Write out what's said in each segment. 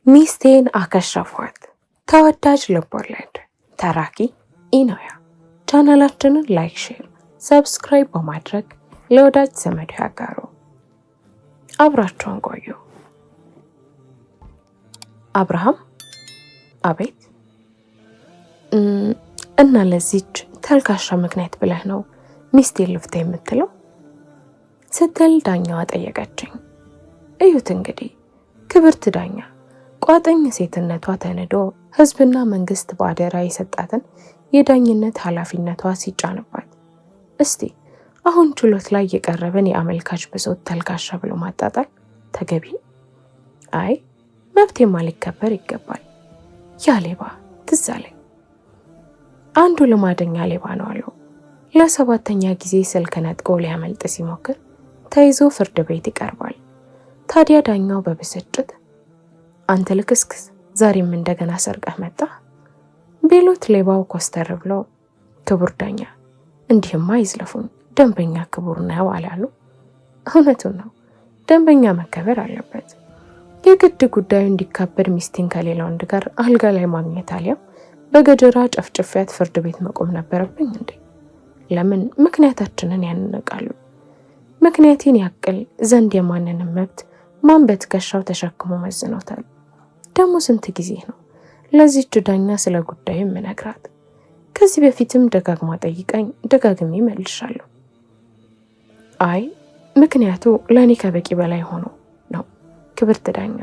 ሚስቴን አከሸፏት። ተወዳጅ ልቦለድ ተራኪ ኢናያ። ቻናላችንን ላይክ፣ ሼር፣ ሰብስክራይብ በማድረግ ለወዳጅ ዘመድ ያጋሩ። አብራችሁን ቆዩ። አብርሃም አቤት። እና ለዚች ተልካሻ ምክንያት ብለህ ነው ሚስቴን ልፍታ የምትለው ስትል ዳኛዋ ጠየቀችኝ። እዩት እንግዲህ ክብርት ዳኛ ቋጥኝ ሴትነቷ ተንዶ ህዝብና መንግስት በአደራ የሰጣትን የዳኝነት ኃላፊነቷ ሲጫንባት፣ እስቲ አሁን ችሎት ላይ የቀረበን የአመልካች ብሶት ተልካሻ ብሎ ማጣጣል ተገቢ? አይ መብቴማ ሊከበር ይገባል። ያ ሌባ ትዝ አለኝ። አንዱ ልማደኛ ሌባ ነው አሉ። ለ7ኛ ጊዜ ስልክ ነጥቆ ሊያመልጥ ሲሞክር ተይዞ ፍርድ ቤት ይቀርባል። ታዲያ ዳኛው በብስጭት አንተ ልክስክስ ዛሬም እንደገና ሰርቀህ መጣ ቢሉት ሌባው ኮስተር ብሎ ክቡር ዳኛ እንዲህማ ይዝለፉኝ፣ ደንበኛ ክቡር ነው አላሉ። እውነቱን ነው፣ ደንበኛ መከበር አለበት። የግድ ጉዳዩ እንዲካበድ ሚስቴን ከሌላ ወንድ ጋር አልጋ ላይ ማግኘት አሊያም በገጀራ ጨፍጭፊያት ፍርድ ቤት መቆም ነበረብኝ እንዴ? ለምን ምክንያታችንን ያንነቃሉ? ምክንያቴን ያቅል ዘንድ የማንንም መብት ማን በትከሻው ተሸክሞ መዝኖታል? ደግሞ ስንት ጊዜ ነው ለዚህች ዳኛ ስለ ጉዳዩ የምነግራት? ከዚህ በፊትም ደጋግማ ጠይቀኝ ደጋግሜ መልሻለሁ። አይ ምክንያቱ ለእኔ ከበቂ በላይ ሆኖ ነው ክብርት ዳኛ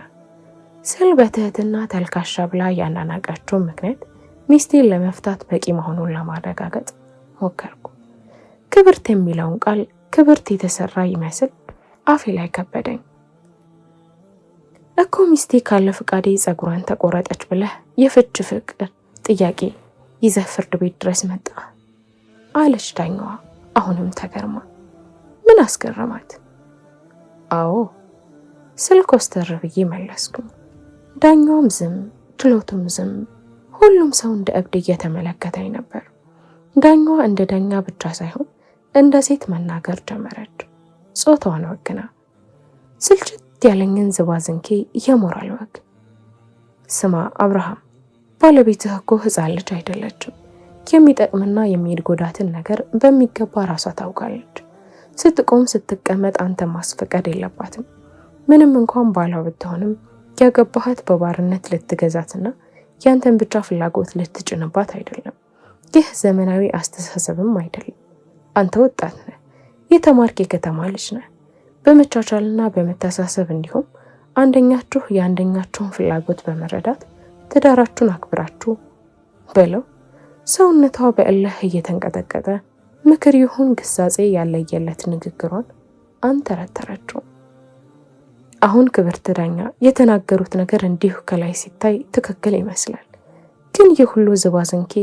ስል በትህትና ተልካሻ ብላ ያናናቃቸውን ምክንያት ሚስቴን ለመፍታት በቂ መሆኑን ለማረጋገጥ ሞከርኩ። ክብርት የሚለውን ቃል ክብርት የተሰራ ይመስል አፌ ላይ ከበደኝ። እኮ ሚስቴ ካለ ፍቃዴ ጸጉሯን ተቆረጠች ብለህ የፍች ፍቅር ጥያቄ ይዘህ ፍርድ ቤት ድረስ መጣ አለች ዳኛዋ አሁንም ተገርማ። ምን አስገረማት? አዎ ስል ኮስተር ብዬ መለስኩኝ። ዳኛዋም ዝም፣ ችሎቱም ዝም፣ ሁሉም ሰው እንደ እብድ እየተመለከተኝ ነበር። ዳኛዋ እንደ ዳኛ ብቻ ሳይሆን እንደ ሴት መናገር ጀመረች። ጾታዋን ወግና ስልችት ያለኝን ዝባዝንኬ የሞራል ወግ። ስማ አብርሃም፣ ባለቤትህ እኮ ሕፃን ልጅ አይደለችም። የሚጠቅምና የሚጎዳትን ነገር በሚገባ ራሷ ታውቃለች። ስትቆም ስትቀመጥ አንተ ማስፈቀድ የለባትም። ምንም እንኳን ባሏ ብትሆንም ያገባሃት በባርነት ልትገዛትና ያንተን ብቻ ፍላጎት ልትጭንባት አይደለም። ይህ ዘመናዊ አስተሳሰብም አይደለም። አንተ ወጣት ነህ፣ የተማርክ የከተማ ልጅ ነህ። በመቻቻልና በመተሳሰብ እንዲሁም አንደኛችሁ የአንደኛችሁን ፍላጎት በመረዳት ትዳራችሁን አክብራችሁ በለው። ሰውነቷ በእልህ እየተንቀጠቀጠ ምክር ይሁን ግሳጼ ያለየለት ንግግሯን አንተረተረችው። አሁን ክብርት ዳኛ የተናገሩት ነገር እንዲሁ ከላይ ሲታይ ትክክል ይመስላል። ግን ይህ ሁሉ ዝባዝንኬ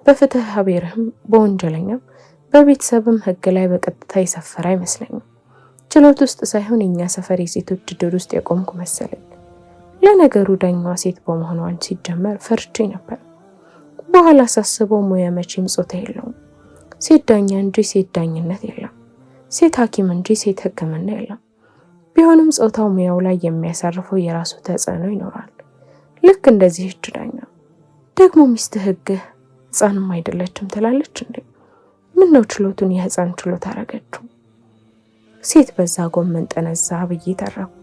በፍትህ ሀቤርህም በወንጀለኛም በቤተሰብም ህግ ላይ በቀጥታ የሰፈረ አይመስለኝም። ችሎት ውስጥ ሳይሆን የኛ ሰፈር የሴቶች ድር ውስጥ የቆምኩ መሰለኝ። ለነገሩ ዳኛዋ ሴት በመሆኗን ሲጀመር ፈርቼ ነበር። በኋላ ሳስበው ሙያ መቼም ጾታ የለውም። ሴት ዳኛ እንጂ ሴት ዳኝነት የለም። ሴት ሐኪም እንጂ ሴት ሕክምና የለም። ቢሆንም ጾታው ሙያው ላይ የሚያሳርፈው የራሱ ተጽዕኖ ይኖራል። ልክ እንደዚህ እጅ ዳኛ ደግሞ ሚስት ህግህ ህፃንም አይደለችም ትላለች እንዴ? ምን ነው ችሎቱን የህፃን ችሎት አረገችው? ሴት በዛ ጎመን ጠነዛ ብዬ ተረኩ።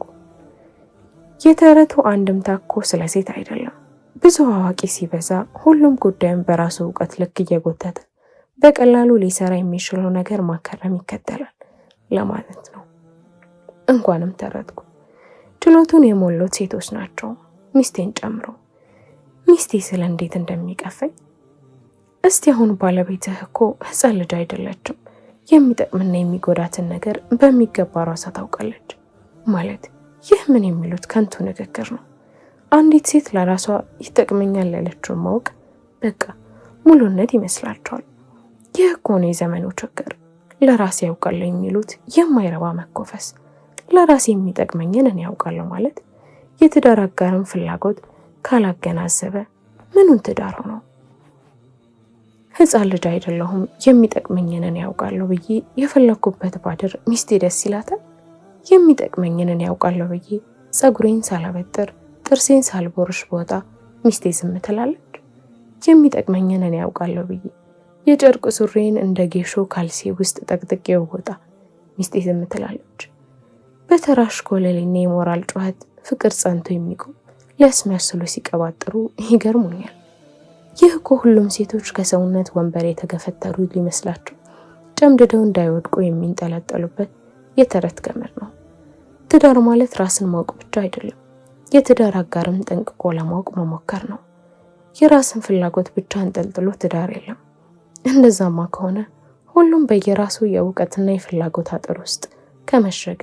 የተረቱ አንድምታ እኮ ስለ ሴት አይደለም። ብዙ አዋቂ ሲበዛ ሁሉም ጉዳዩን በራሱ እውቀት ልክ እየጎተተ በቀላሉ ሊሰራ የሚችለው ነገር ማከረም ይከተላል ለማለት ነው። እንኳንም ተረትኩ። ችሎቱን የሞሉት ሴቶች ናቸው፣ ሚስቴን ጨምሮ። ሚስቴ ስለ እንዴት እንደሚቀፈኝ እስቲ አሁን ባለቤትህ እኮ ህፃን ልጅ አይደለችም። የሚጠቅምና የሚጎዳትን ነገር በሚገባ ራሷ ታውቃለች ማለት ይህ ምን የሚሉት ከንቱ ንግግር ነው? አንዲት ሴት ለራሷ ይጠቅመኛል ያለችውን ማወቅ በቃ ሙሉነት ይመስላቸዋል። ይህ እኮ ነው የዘመኑ ችግር። ለራሴ ያውቃለሁ የሚሉት የማይረባ መኮፈስ። ለራሴ የሚጠቅመኝን እኔ ያውቃለሁ ማለት የትዳር አጋርን ፍላጎት ካላገናዘበ ምኑን ትዳር ነው? ህፃን ልጅ አይደለሁም የሚጠቅመኝን እኔ ያውቃለሁ ብዬ የፈለኩበት ባድር ሚስቴ ደስ ይላታል? የሚጠቅመኝን እኔ ያውቃለሁ ብዬ ጸጉሬን ሳላበጥር ጥርሴን ሳልቦርሽ በወጣ ሚስቴ ዝም ትላለች? የሚጠቅመኝን እኔ ያውቃለሁ ብዬ የጨርቅ ሱሬን እንደ ጌሾ ካልሲ ውስጥ ጠቅጥቄው ወጣ ሚስቴ ዝም ትላለች? በተራሽ ኮለሌና የሞራል ጩኸት ፍቅር ጸንቶ የሚቆም ሊያስመስሉ ሲቀባጥሩ ይገርሙኛል። ይህ እኮ ሁሉም ሴቶች ከሰውነት ወንበር የተገፈተሩ ሊመስላቸው ጨምድደው እንዳይወድቁ የሚንጠለጠሉበት የተረት ገመድ ነው። ትዳር ማለት ራስን ማወቅ ብቻ አይደለም። የትዳር አጋርም ጠንቅቆ ለማወቅ መሞከር ነው። የራስን ፍላጎት ብቻ አንጠልጥሎ ትዳር የለም። እንደዛማ ከሆነ ሁሉም በየራሱ የእውቀትና የፍላጎት አጥር ውስጥ ከመሸገ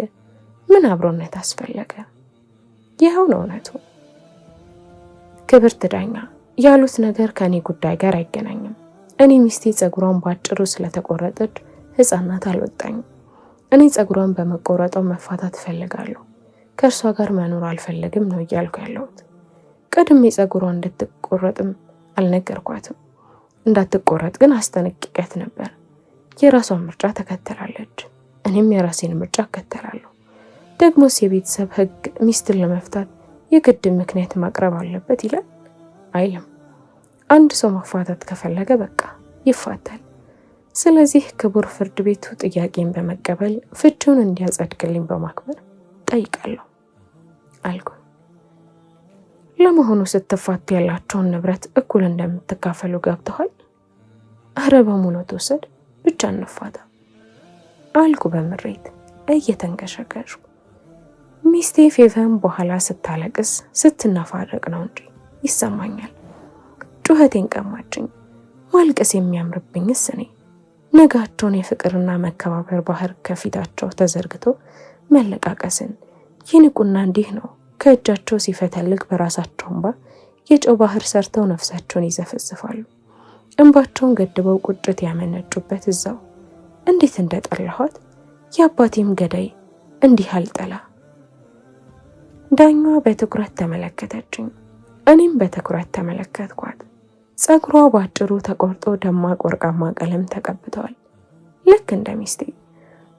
ምን አብሮነት አስፈለገ? ይኸው ነው እውነቱ። ክብርት ዳኛ ያሉት ነገር ከኔ ጉዳይ ጋር አይገናኝም። እኔ ሚስቴ ጸጉሯን ባጭሩ ስለተቆረጠች ሕፃናት አልወጣኝም። እኔ ጸጉሯን በመቆረጠው መፋታት እፈልጋለሁ። ከእርሷ ጋር መኖር አልፈልግም ነው እያልኩ ያለሁት። ቀድሜ ጸጉሯን እንድትቆረጥም አልነገርኳትም። እንዳትቆረጥ ግን አስጠነቅቄያት ነበር። የራሷን ምርጫ ተከተላለች፣ እኔም የራሴን ምርጫ እከተላለሁ። ደግሞስ የቤተሰብ ሕግ ሚስትን ለመፍታት የግድ ምክንያት ማቅረብ አለበት ይላል? አይልም። አንድ ሰው መፋታት ከፈለገ በቃ ይፋታል። ስለዚህ ክቡር ፍርድ ቤቱ ጥያቄን በመቀበል ፍቺውን እንዲያጸድቅልኝ በማክበር ጠይቃለሁ አልኩ። ለመሆኑ ስትፋቱ ያላቸውን ንብረት እኩል እንደምትካፈሉ ገብተዋል? አረ በሙሉ ተወሰድ፣ ብቻ እንፋታ አልኩ በምሬት እየተንቀሸቀሽኩ። ሚስቴ ፌቨን በኋላ ስታለቅስ ስትናፋረቅ ነው እንጂ ይሰማኛል። ጩኸቴን ቀማችኝ። ማልቀስ የሚያምርብኝስ እኔ። ነጋቸውን የፍቅርና መከባበር ባህር ከፊታቸው ተዘርግቶ መለቃቀስን ይንቁና እንዲህ ነው ከእጃቸው ሲፈተልግ በራሳቸው እንባ የጨው ባህር ሰርተው ነፍሳቸውን ይዘፈዝፋሉ። እንባቸውን ገድበው ቁጭት ያመነጩበት እዛው እንዴት እንደጠላኋት የአባቴም ገዳይ እንዲህ አልጠላ። ዳኛዋ በትኩረት ተመለከተችኝ። እኔም በትኩረት ተመለከትኳት። ጸጉሯ ባጭሩ ተቆርጦ ደማቅ ወርቃማ ቀለም ተቀብተዋል። ልክ እንደ ሚስቴ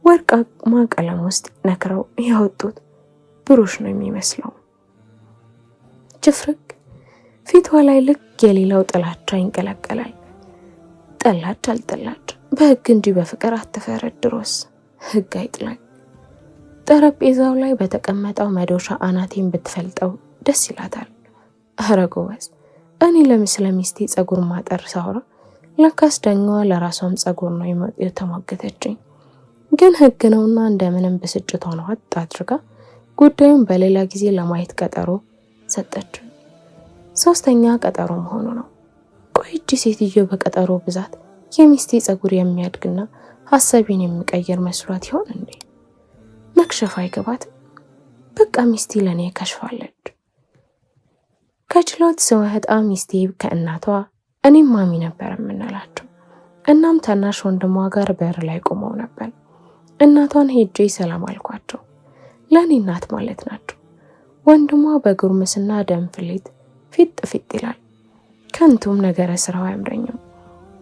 ወርቃማ ቀለም ውስጥ ነክረው ያወጡት ብሩሽ ነው የሚመስለው። ችፍርግ ፊቷ ላይ ልክ የሌላው ጥላቻ ይንቀለቀላል። ጠላች አልጠላች በሕግ እንጂ በፍቅር አትፈረድሮስ ሕግ አይጥላኝ። ጠረጴዛው ላይ በተቀመጠው መዶሻ አናቴን ብትፈልጠው ደስ ይላታል። ኧረ ጎበዝ! እኔ ለምስለ ሚስቴ ጸጉር ማጠር ሳወራ ለካስ ዳኛዋ ለራሷም ጸጉር ነው የተሟገተችኝ። ግን ሕግ ነውና እንደምንም ብስጭቷን ዋጥ አድርጋ ጉዳዩን በሌላ ጊዜ ለማየት ቀጠሮ ሰጠችኝ። 3ኛ ቀጠሮ መሆኑ ነው። ቆይ እቺ ሴትዮ በቀጠሮ ብዛት የሚስቴ ጸጉር የሚያድግና ሀሳቤን የሚቀየር መስሏት ይሆን እንዴ? መክሸፍ አይገባትም። በቃ ሚስቴ ለኔ ከሽፋለች። ከችሎት ስወጣ ሚስቴ ከእናቷ እኔም ማሚ ነበር የምንላቸው። እናም ታናሽ ወንድሟ ጋር በር ላይ ቆመው ነበር። እናቷን ሄጄ ሰላም አልኳቸው። ለኔ እናት ማለት ናቸው። ወንድሟ በጉርምስና ደም ፍሌት ፊጥ ይላል። ከንቱም ነገረ ስራው አያምረኝም።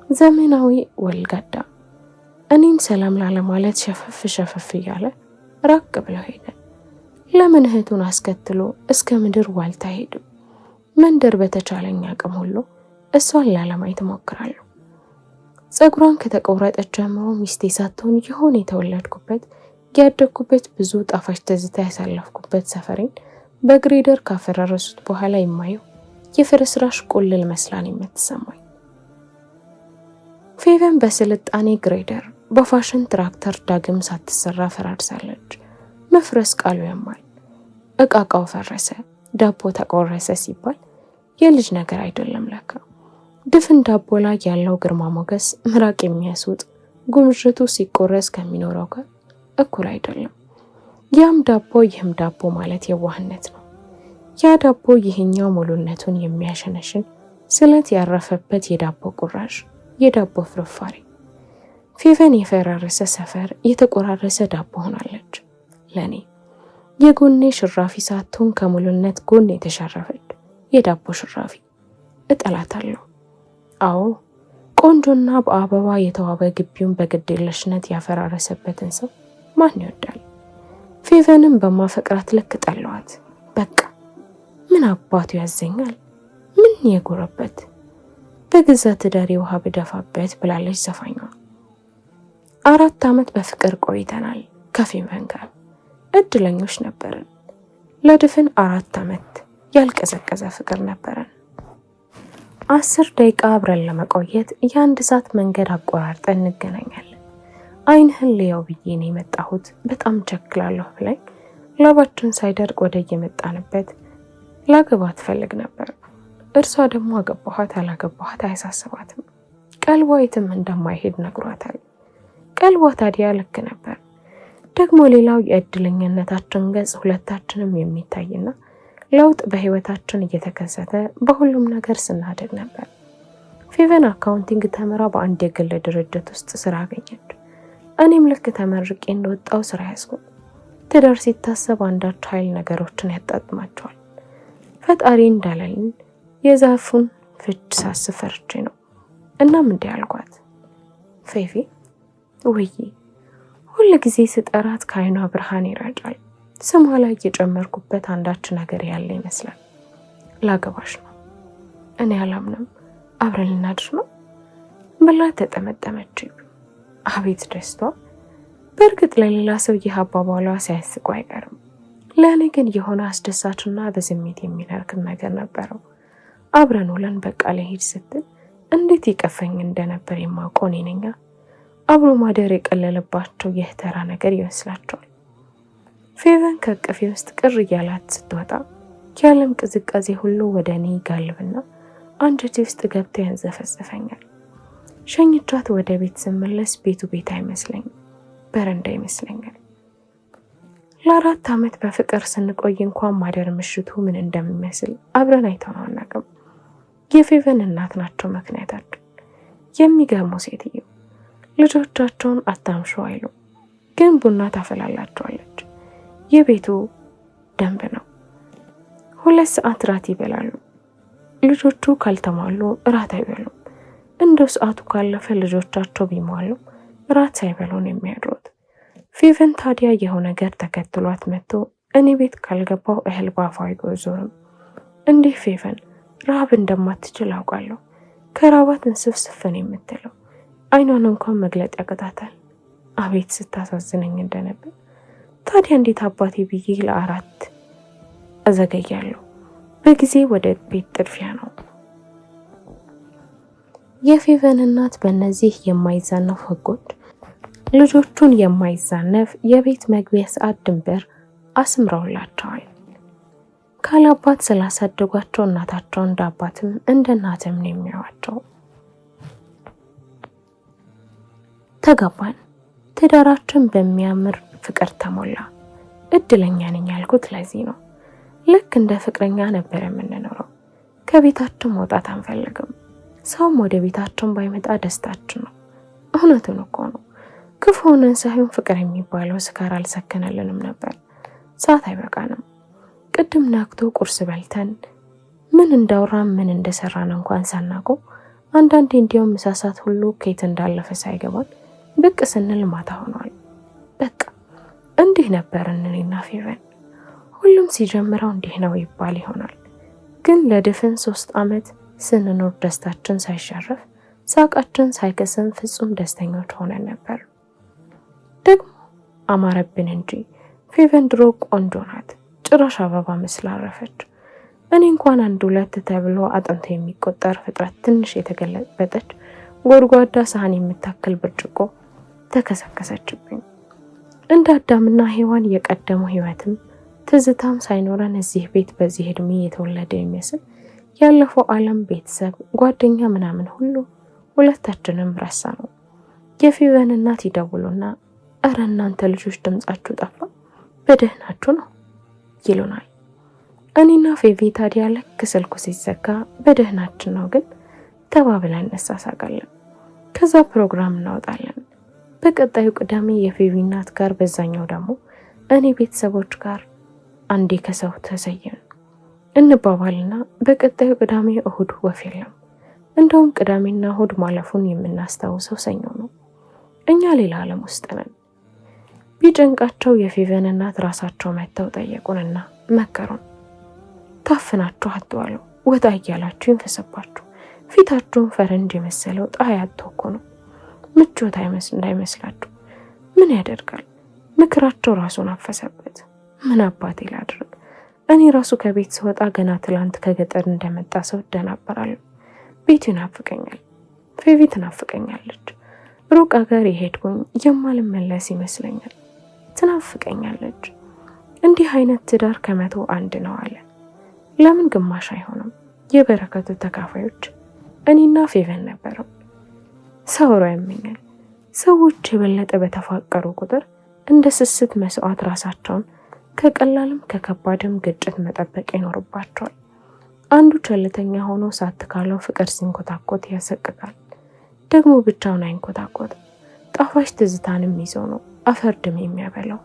ዘመናዊ ወልጋዳ። እኔም ሰላም ላለማለት ሸፈፍ እያለ ራቅ ብለው ሄደ። ለምን እህቱን አስከትሎ እስከ ምድር ዋልታ ሄዱ? መንደር በተቻለኝ አቅም ሁሉ እሷን ላለማየት እሞክራለሁ። ጸጉሯን ከተቆረጠች ጀምሮ ሚስቴ ሳትሆን የሆነ የተወለድኩበት ያደግኩበት ብዙ ጣፋጭ ትዝታ ያሳለፍኩበት ሰፈሬን በግሬደር ካፈራረሱት በኋላ የማየው የፍርስራሽ ቁልል መስላን የምትሰማኝ። ፌቨን በስልጣኔ ግሬደር በፋሽን ትራክተር ዳግም ሳትሰራ ፈራርሳለች። መፍረስ ቃሉ ያማል። እቃቃው ፈረሰ፣ ዳቦ ተቆረሰ ሲባል የልጅ ነገር አይደለም ለካ። ድፍን ዳቦ ላይ ያለው ግርማ ሞገስ ምራቅ የሚያስውጥ ጉምዥቱ ሲቆረስ ከሚኖረው ጋር እኩል አይደለም። ያም ዳቦ ይህም ዳቦ ማለት የዋህነት ነው። ያ ዳቦ ይህኛው ሙሉነቱን የሚያሸነሽን ስለት ያረፈበት የዳቦ ቁራሽ፣ የዳቦ ፍርፋሪ። ፌቨን የፈራረሰ ሰፈር የተቆራረሰ ዳቦ ሆናለች ለኔ። የጎኔ ሽራፊ ሳትሆን ከሙሉነት ጎን የተሸረፈች የዳቦ ሽራፊ እጠላታለሁ። አዎ ቆንጆና በአበባ የተዋበ ግቢውን በግዴለሽነት ያፈራረሰበትን ሰው ማን ይወዳል? ፌቨንም በማፈቅራት ልክ ጠላዋት። በቃ ምን አባቱ ያዘኛል? ምን የጎረበት በገዛ ትዳሬ ውሃ ብደፋበት ብላለች ዘፋኟ። 4 ዓመት በፍቅር ቆይተናል ከፌቨን ጋር። እድለኞች ነበርን። ለድፍን 4 ዓመት ያልቀዘቀዘ ፍቅር ነበረን። 10 ደቂቃ አብረን ለመቆየት የ1 ሰዓት መንገድ አቆራርጠን እንገናኛለን። አይንህን ልየው ብዬ ነው የመጣሁት፣ በጣም ቸክላለሁ ብላኝ ላባችን ሳይደርቅ ወደ የመጣንበት ላገባ ትፈልግ ነበር። እርሷ ደግሞ አገባኋት አላገባኋት አያሳስባትም። ቀልቧ የትም እንደማይሄድ ነግሯታል። ቀልቧ ታዲያ ልክ ነበር። ደግሞ ሌላው የእድለኝነታችን ገጽ ሁለታችንም የሚታይና ለውጥ በህይወታችን እየተከሰተ በሁሉም ነገር ስናደግ ነበር። ፌቨን አካውንቲንግ ተምራ በአንድ የግል ድርጅት ውስጥ ስራ አገኘች። እኔም ልክ ተመርቄ እንደወጣው ስራ ያዝኩ። ትዳር ሲታሰብ አንዳች ኃይል ነገሮችን ያጣጥማቸዋል። ፈጣሪ እንዳለልን የዛፉን ፍች ሳስብ ፈርቼ ነው። እናም እንዲህ አልኳት፣ ፌቪ ውይ፣ ሁል ጊዜ ስጠራት ከዓይኗ ብርሃን ይረጫል። ስሟ ላይ የጨመርኩበት አንዳች ነገር ያለ ይመስላል። ላገባሽ ነው። እኔ አላምንም። አብረን ልናድር ነው ብላ ተጠመጠመች። አቤት ደስቷ! በእርግጥ ለሌላ ሰው ይህ አባባሏ ሳያስቁ አይቀርም። ለእኔ ግን የሆነ አስደሳችና በስሜት የሚነርክን ነገር ነበረው። አብረን ውለን በቃ ለሄድ ስትል እንዴት ይቀፈኝ እንደነበር የማውቀው እኔ ነኝ። አብሮ ማደር የቀለለባቸው ይህ ተራ ነገር ይመስላቸዋል። ፌቨን ከቅፌ ውስጥ ቅር እያላት ስትወጣ የዓለም ቅዝቃዜ ሁሉ ወደ እኔ ይጋልብና አንጀቴ ውስጥ ገብቶ ያንዘፈዘፈኛል። ሸኝቻት ወደ ቤት ስመለስ ቤቱ ቤት አይመስለኝም፣ በረንዳ ይመስለኛል። ለ4 ዓመት በፍቅር ስንቆይ እንኳን ማደር ምሽቱ ምን እንደሚመስል አብረን አይተነው አናውቅም። የፌቨን እናት ናቸው ምክንያታችን። የሚገርሙ ሴትዮ ልጆቻቸውን አታምሹ አይሉ፣ ግን ቡና ታፈላላቸዋለች። የቤቱ ደንብ ነው። 2 ሰዓት ራት ይበላሉ። ልጆቹ ካልተሟሉ ራት አይበሉም። እንደው ሰዓቱ ካለፈ ልጆቻቸው ቢሟሉ ራት ሳይበሉን የሚያድሩት። ፌቨን ታዲያ የሆነ ነገር ተከትሏት መጥቶ እኔ ቤት ካልገባው እህል ባፏ አይጎዞርም። እንዲህ ፌቨን ረሃብ እንደማትችል አውቃለሁ። ከራባት እንስፍስፍን የምትለው አይኗን እንኳን መግለጥ ያቅታታል። አቤት ስታሳዝነኝ እንደነበር። ታዲያ እንዴት አባቴ ብዬ ለ4 አዘገያለሁ። በጊዜ ወደ ቤት ጥድፊያ ነው። የፌቨን እናት በእነዚህ የማይዛነፉ ህጎች ልጆቹን የማይዛነፍ የቤት መግቢያ ሰዓት ድንበር አስምረውላቸዋል። ካላባት ስላሳደጓቸው እናታቸው እንደ አባትም እንደ እናትም ነው የሚያዩዋቸው። ተጋባን። ትዳራችን በሚያምር ፍቅር ተሞላ። እድለኛ ነኝ ያልኩት ለዚህ ነው። ልክ እንደ ፍቅረኛ ነበር የምንኖረው። ከቤታችን መውጣት አንፈልግም። ሰውም ወደ ቤታችን ባይመጣ ደስታችን ነው። እውነቱን እኮ ነው። ክፉ ሆነን ሳይሆን ፍቅር የሚባለው ስካር አልሰከነልንም ነበር። ሰዓት አይበቃንም። ቅድም ናክቶ ቁርስ በልተን ምን እንዳወራን ምን እንደሰራን እንኳን ሳናውቀው አንዳንዴ እንዲያውም ምሳሳት ሁሉ ከየት እንዳለፈ ሳይገባን ብቅ ስንል ማታ ሆኗል። በቃ እንዲህ ነበር እኔና ፌቨን። ሁሉም ሲጀምረው እንዲህ ነው ይባል ይሆናል፣ ግን ለድፍን 3 ዓመት ስንኖር ደስታችን ሳይሸረፍ ሳቃችን ሳይከስም ፍጹም ደስተኞች ሆነን ነበር። ደግሞ አማረብን እንጂ ፌቨን ድሮ ቆንጆ ናት። ጭራሽ አበባ መስላ አረፈች። እኔ እንኳን 1-2 ተብሎ አጥንቶ የሚቆጠር ፍጥረት ትንሽ የተገለበጠች ጎድጓዳ ሳህን የምታክል ብርጭቆ ተከሰከሰችብኝ። እንደ አዳምና ሔዋን የቀደመው ህይወትም ትዝታም ሳይኖረን እዚህ ቤት በዚህ እድሜ የተወለደ የሚመስል ያለፈው ዓለም ቤተሰብ ጓደኛ ምናምን ሁሉ ሁለታችንም ረሳ ነው። የፌቨን እናት ይደውሉና እረ እናንተ ልጆች ድምጻችሁ ጠፋ፣ በደህናችሁ ነው ይሉናል። እኔና ፌቪ ታዲያ ልክ ስልኩ ሲዘጋ በደህናችን ነው ግን ተባብለን እንሳሳቃለን። ከዛ ፕሮግራም እናወጣለን። በቀጣዩ ቅዳሜ የፌቪ እናት ጋር፣ በዛኛው ደግሞ እኔ ቤተሰቦች ጋር አንዴ ከሰው ተሰየን እንባባልና በቀጣዩ ቅዳሜ እሁድ ወፍ የለም። እንደውም ቅዳሜና እሁድ ማለፉን የምናስታውሰው ሰኞ ነው። እኛ ሌላ ዓለም ውስጥ ነን። ቢጨንቃቸው የፌቨን እናት ራሳቸው መጥተው ጠየቁንና መከሩን። ታፍናችሁ አትዋሉ። ወጣ እያላችሁ ይንፈሰባችሁ። ፊታችሁን ፈረንጅ የመሰለው ፀሐይ አትወኩ ነው። ምቾት እንዳይመስላችሁ። ምን ያደርጋል ምክራቸው ራሱን አፈሰበት። ምን አባቴ ላድርግ? እኔ ራሱ ከቤት ስወጣ ገና ትላንት ከገጠር እንደመጣ ሰው እደናበራለሁ። ቤቱ ይናፍቀኛል፣ ፌቪ ትናፍቀኛለች። ሩቅ አገር የሄድኩኝ የማልመለስ ይመስለኛል። ትናፍቀኛለች። እንዲህ አይነት ትዳር ከመቶ አንድ ነው አለ። ለምን ግማሽ አይሆንም? የበረከቱ ተካፋዮች እኔና ፌቨን ነበረው። ሰውሮ ያመኛል። ሰዎች የበለጠ በተፋቀሩ ቁጥር እንደ ስስት መስዋዕት ራሳቸውን ከቀላልም ከከባድም ግጭት መጠበቅ ይኖርባቸዋል። አንዱ ቸልተኛ ሆኖ ሳት ካለው ፍቅር ሲንኮታኮት ያሰቅቃል። ደግሞ ብቻውን አይንኮታኮት። ጣፋጭ ትዝታንም ይዞ ነው አፈርድም የሚያበላው።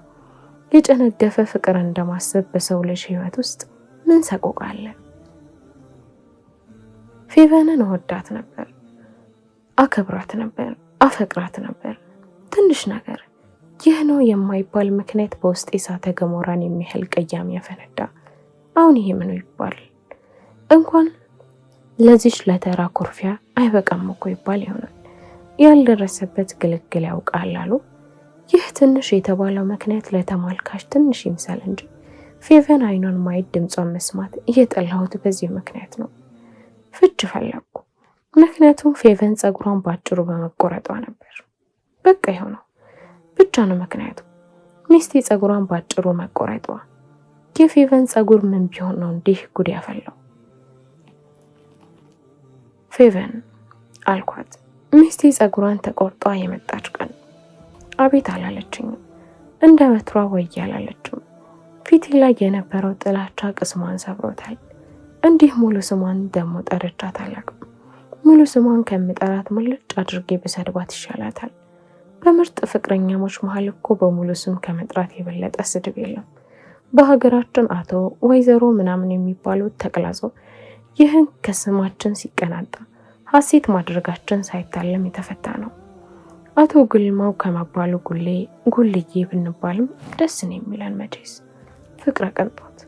የጨነገፈ ፍቅር እንደማሰብ በሰው ልጅ ህይወት ውስጥ ምን ሰቆቃ አለ? ፌቨንን እወዳት ነበር፣ አከብራት ነበር፣ አፈቅራት ነበር። ትንሽ ነገር ይህ ነው የማይባል ምክንያት በውስጥ እሳተ ገሞራን የሚያህል ቅያሜ ያፈነዳ። አሁን ይሄ ምን ይባል? እንኳን ለዚች ለተራ ኩርፊያ አይበቃም እኮ ይባል ይሆናል። ያልደረሰበት ግልግል ያውቃል አሉ። ይህ ትንሽ የተባለው ምክንያት ለተመልካች ትንሽ ይምሰል እንጂ ፌቨን አይኗን ማየት ድምጿን መስማት እየጠላሁት በዚህ ምክንያት ነው። ፍች ፈለግኩ። ምክንያቱም ፌቨን ጸጉሯን ባጭሩ በመቆረጧ ነበር። በቃ ይሆነው ብቻ ነው ምክንያቱ። ሚስቴ ጸጉሯን ባጭሩ መቆረጧ። የፌቨን ጸጉር ምን ቢሆን ነው እንዲህ ጉድ ያፈላው? ፌቨን አልኳት። ሚስቴ ጸጉሯን ተቆርጧ የመጣች ቀን አቤት አላለችኝም። እንደ ወትሯ ወይ አላለችም። ፊቴ ላይ የነበረው ጥላቻ ቅስሟን ሰብሮታል። እንዲህ ሙሉ ስሟን ደሞ ጠርቻት አላውቅም። ሙሉ ስሟን ከምጠራት ሙልጭ አድርጌ በሰድባት ይሻላታል። በምርጥ ፍቅረኛሞች መሀል እኮ በሙሉ ስም ከመጥራት የበለጠ ስድብ የለም። በሀገራችን አቶ ወይዘሮ ምናምን የሚባሉት ተቅላጾ ይህን ከስማችን ሲቀናጣ ሀሴት ማድረጋችን ሳይታለም የተፈታ ነው። አቶ ጉልማው ከመባሉ ጉልዬ ብንባልም ደስ ነው የሚለን መቼስ ፍቅረ ቅንጦት።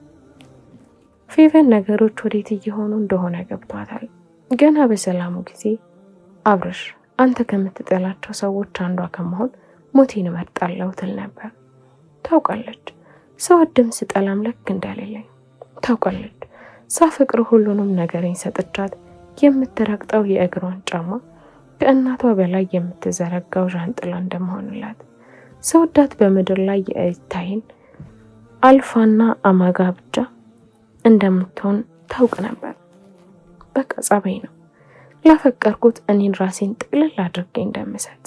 ፌቨን ነገሮች ወዴት እየሆኑ እንደሆነ ገብቷታል። ገና በሰላሙ ጊዜ አብርሽ አንተ ከምትጠላቸው ሰዎች አንዷ ከመሆን ሞቴን እመርጣለሁ ትል ነበር። ታውቃለች ሰው አድም ስጠላም ልክ እንደሌለኝ ታውቃለች። ሳፈቅር ሁሉንም ነገሬን ሰጥቻት የምትረግጠው የእግሯን ጫማ ከእናቷ በላይ የምትዘረጋው ዣንጥላ እንደመሆንላት ሰውዳት በምድር ላይ የእይታይን አልፋና አማጋ ብቻ እንደምትሆን ታውቅ ነበር። በቃ ጸባይ ነው። ላፈቀርኩት እኔን ራሴን ጥቅልል አድርጌ እንደምሰጥ።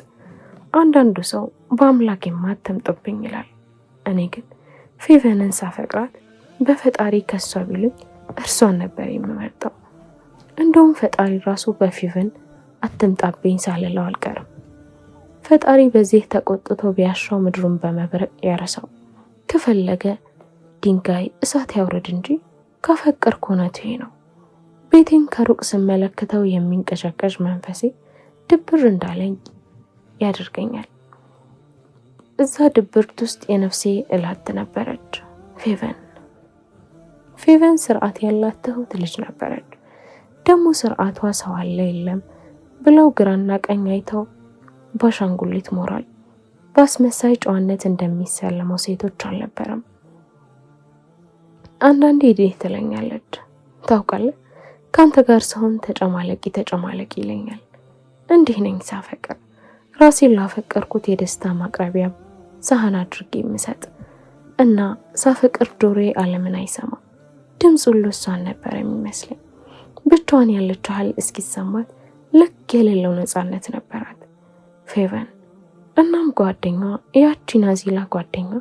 አንዳንዱ ሰው በአምላክ የማትምጥብኝ ይላል። እኔ ግን ፌቨንን ሳፈቅራት በፈጣሪ ከሷ ቢሉኝ እርሷን ነበር የምመርጠው። እንደውም ፈጣሪ ራሱ በፌቨን አትምጣብኝ ሳልለው አልቀርም። ፈጣሪ በዚህ ተቆጥቶ ቢያሻው ምድሩን በመብረቅ ያረሳው። ከፈለገ ድንጋይ እሳት ያውርድ እንጂ ካፈቀርኩ እውነቱ ነው። ቤቴን ከሩቅ ስመለከተው የሚንቀሸቀሽ መንፈሴ ድብር እንዳለኝ ያደርገኛል። እዛ ድብርት ውስጥ የነፍሴ እላት ነበረች ፌቨን ስርዓት ያላት ትሁት ልጅ ነበረች። ደግሞ ስርዓቷ ሰው አለ የለም ብለው ግራና ቀኝ አይተው ባሻንጉሊት ሞራል በአስመሳይ ጨዋነት እንደሚሰለመው ሴቶች አልነበረም። አንዳንዴ እንዲህ ትለኛለች፣ ታውቃለህ ካንተ ጋር ሰውን ተጨማለቂ ይለኛል። እንዲህ ነኝ ሳፈቅር። ራሴን ላፈቀርኩት የደስታ ማቅረቢያ ሳህን አድርጌ የምሰጥ እና ሳፈቅር ጆሮዬ ዓለምን አይሰማ። ድምፅ ሁሉ እሷን ነበር የሚመስለኝ። ብቻዋን ያለች ያህል እስኪሰማት ልክ የሌለው ነፃነት ነበራት ፌቨን። እናም ጓደኛዋ ያቺ ናዚላ ጓደኛ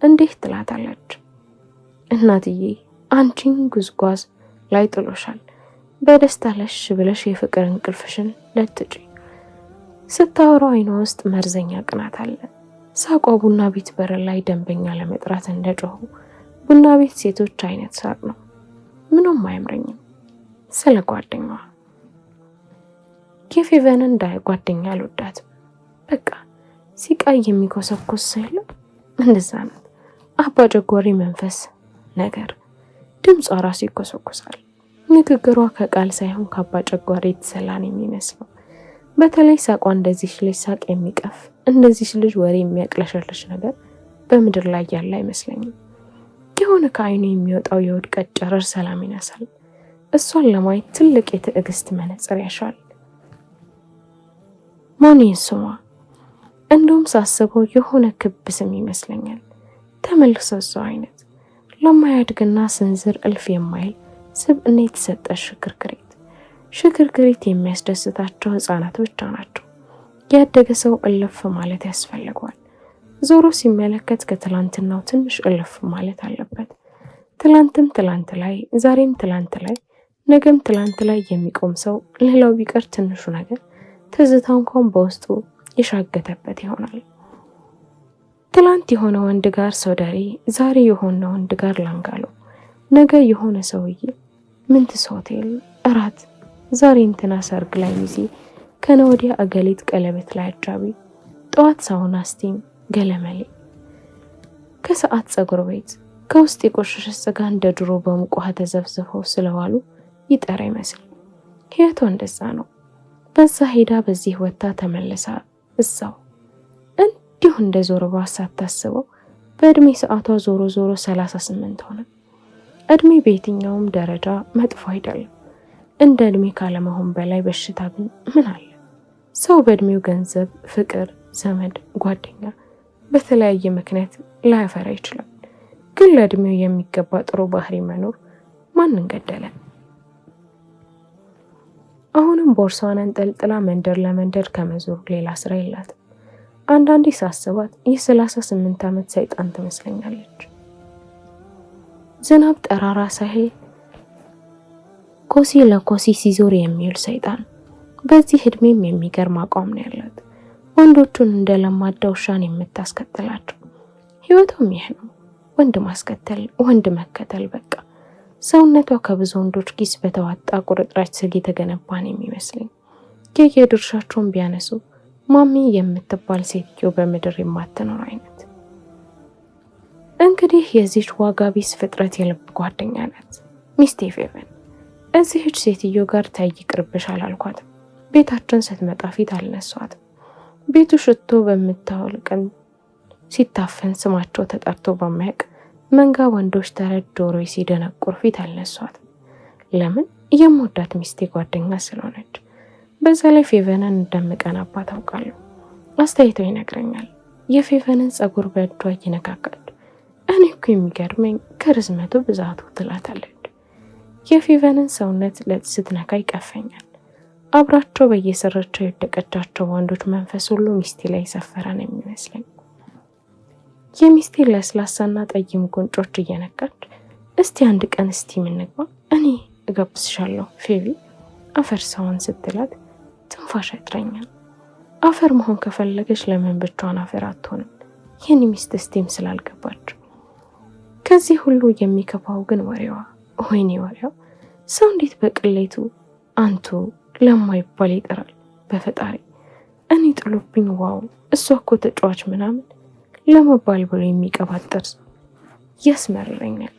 እንዴት ትላታለች፣ እናትዬ አንቺን ጉዝጓዝ ላይ ጥሎሻል። በደስታ ለሽ ብለሽ የፍቅር እንቅልፍሽን ለጥጪ። ስታወራው አይኗ ውስጥ መርዘኛ ቅናት አለ። ሳቋ ቡና ቤት በር ላይ ደንበኛ ለመጥራት እንደጮሁ ቡና ቤት ሴቶች አይነት ሳቅ ነው። ምንም አያምረኝም ስለ ጓደኛዋ። የፌቨንን እንዳይ ጓደኛ አልወዳትም። በቃ ሲቃይ የሚኮሰኮስ ሳይለ እንደዛ ነው። አባ ጀጎሪ መንፈስ ነገር ድምጿ ራሱ ይኮሰኮሳል። ንግግሯ ከቃል ሳይሆን ካባ ጨጓራ የተሰላን የሚመስለው። በተለይ ሳቋ እንደዚህ ልጅ ሳቅ የሚቀፍ እንደዚህ ልጅ ወሬ የሚያቅለሸልሽ ነገር በምድር ላይ ያለ አይመስለኝም። የሆነ ከአይኑ የሚወጣው የውድቀት ጨረር ሰላም ይነሳል። እሷን ለማየት ትልቅ የትዕግስት መነጽር ያሻል። ማን ስሟ? እንደውም ሳስበው የሆነ ክብ ስም ይመስለኛል። ተመልሶ እዛው አይነት ለማያድግና ስንዝር እልፍ የማይል ስብዕና የተሰጠ ሽክርክሪት የሚያስደስታቸው ህፃናት ብቻ ናቸው። ያደገ ሰው እልፍ ማለት ያስፈልገዋል። ዞሮ ሲመለከት ከትላንትናው ትንሽ እልፍ ማለት አለበት። ትላንትም ትላንት ላይ፣ ዛሬም ትላንት ላይ፣ ነገም ትላንት ላይ የሚቆም ሰው ሌላው ቢቀር ትንሹ ነገር ትዝታ እንኳን በውስጡ የሻገተበት ይሆናል። ትላንት የሆነ ወንድ ጋር ሶደሬ፣ ዛሬ የሆነ ወንድ ጋር ላንጋሎ፣ ነገ የሆነ ሰውዬ ምንትስ ሆቴል እራት፣ ዛሬ እንትና ሰርግ ላይ ሚዜ፣ ከነወዲያ አገሊት ቀለበት ላይ አጃቢ፣ ጠዋት ሳውና ስቲም ገለመሌ፣ ከሰዓት ጸጉር ቤት፣ ከውስጥ የቆሸሸ ስጋ እንደ ድሮ በሙቅ ውሃ ተዘፍዝፈው ስለዋሉ ይጠራ ይመስል። ህይወቷ እንደዛ ነው። በዛ ሄዳ በዚህ ወጥታ ተመልሳ እዛው እንዲሁ እንደ ዞርባ ሳታስበው በእድሜ ሰዓቷ ዞሮ 38 ሆነ። እድሜ በየትኛውም ደረጃ መጥፎ አይደለም። እንደ እድሜ ካለመሆን በላይ በሽታ ግን ምን አለ? ሰው በእድሜው ገንዘብ፣ ፍቅር፣ ዘመድ፣ ጓደኛ በተለያየ ምክንያት ላያፈራ ይችላል። ግን ለእድሜው የሚገባ ጥሩ ባህሪ መኖር ማንን ገደለ? አሁንም ቦርሳዋን አንጠልጥላ መንደር ለመንደር ከመዞር ሌላ ስራ የላትም። አንዳንዴ ሳስባት የ38 ዓመት ሰይጣን ትመስለኛለች። ዝናብ ጠራራ ሳይል ኮሲ ለኮሲ ሲዞር የሚውል ሰይጣን። በዚህ እድሜም የሚገርም አቋም ነው ያላት። ወንዶቹን እንደ ለማዳ ውሻን የምታስከትላቸው። ህይወቷም ይህ ነው። ወንድ ማስከተል፣ ወንድ መከተል። በቃ ሰውነቷ ከብዙ ወንዶች ኪስ በተዋጣ ቁርጥራጭ ስግ የተገነባን የሚመስለኝ። የየድርሻቸውን ቢያነሱ ማሚ የምትባል ሴትዮ በምድር የማትኖር አይነት። እንግዲህ የዚች ዋጋ ቢስ ፍጥረት የልብ ጓደኛ ናት ሚስቴ ፌቨን። እዚህች ሴትዮ ጋር ታይ ይቅርብሽ አላልኳትም። ቤታችን ስትመጣ ፊት አልነሷትም። ቤቱ ሽቶ በምታወል ቀን ሲታፈን ስማቸው ተጠርቶ በማያውቅ መንጋ ወንዶች ተረድ ጆሮ ሲደነቁር ፊት አልነሷትም። ለምን? የምወዳት ሚስቴ ጓደኛ ስለሆነች። በዛ ላይ ፌቨንን እንደምቀናባት ታውቃለሁ። አስተያየቷ ይነግረኛል። የፌቨንን ጸጉር በእጇ እየነካካች እኔ እኮ የሚገርመኝ ከርዝመቱ ብዛቱ ትላታለች። የፌቨንን ሰውነት ስትነካ ይቀፈኛል። አብራቸው በየስራቸው የወደቀቻቸው ወንዶች መንፈስ ሁሉ ሚስቴ ላይ ሰፈረ ነው የሚመስለኝ። የሚስቴ ለስላሳና ጠይም ጉንጮች እየነካች እስቲ አንድ ቀን እስቲ ምንግባ፣ እኔ እጋብዝሻለሁ ፌቪ አፈር ሰውን ስትላት ትንፋሽ ያጥረኛል። አፈር መሆን ከፈለገች ለምን ብቻዋን አፈር አትሆንም? የኔ ሚስት እስቲም ስላልገባች። ከዚህ ሁሉ የሚከፋው ግን ወሬዋ። ወይኔ ወሬዋ! ሰው እንዴት በቅሌቱ አንቱ ለማይባል ይጠራል። በፈጣሪ እኔ ጥሎብኝ ዋው እሷ እኮ ተጫዋች ምናምን ለመባል ብሎ የሚቀባጠር ያስመርረኛል።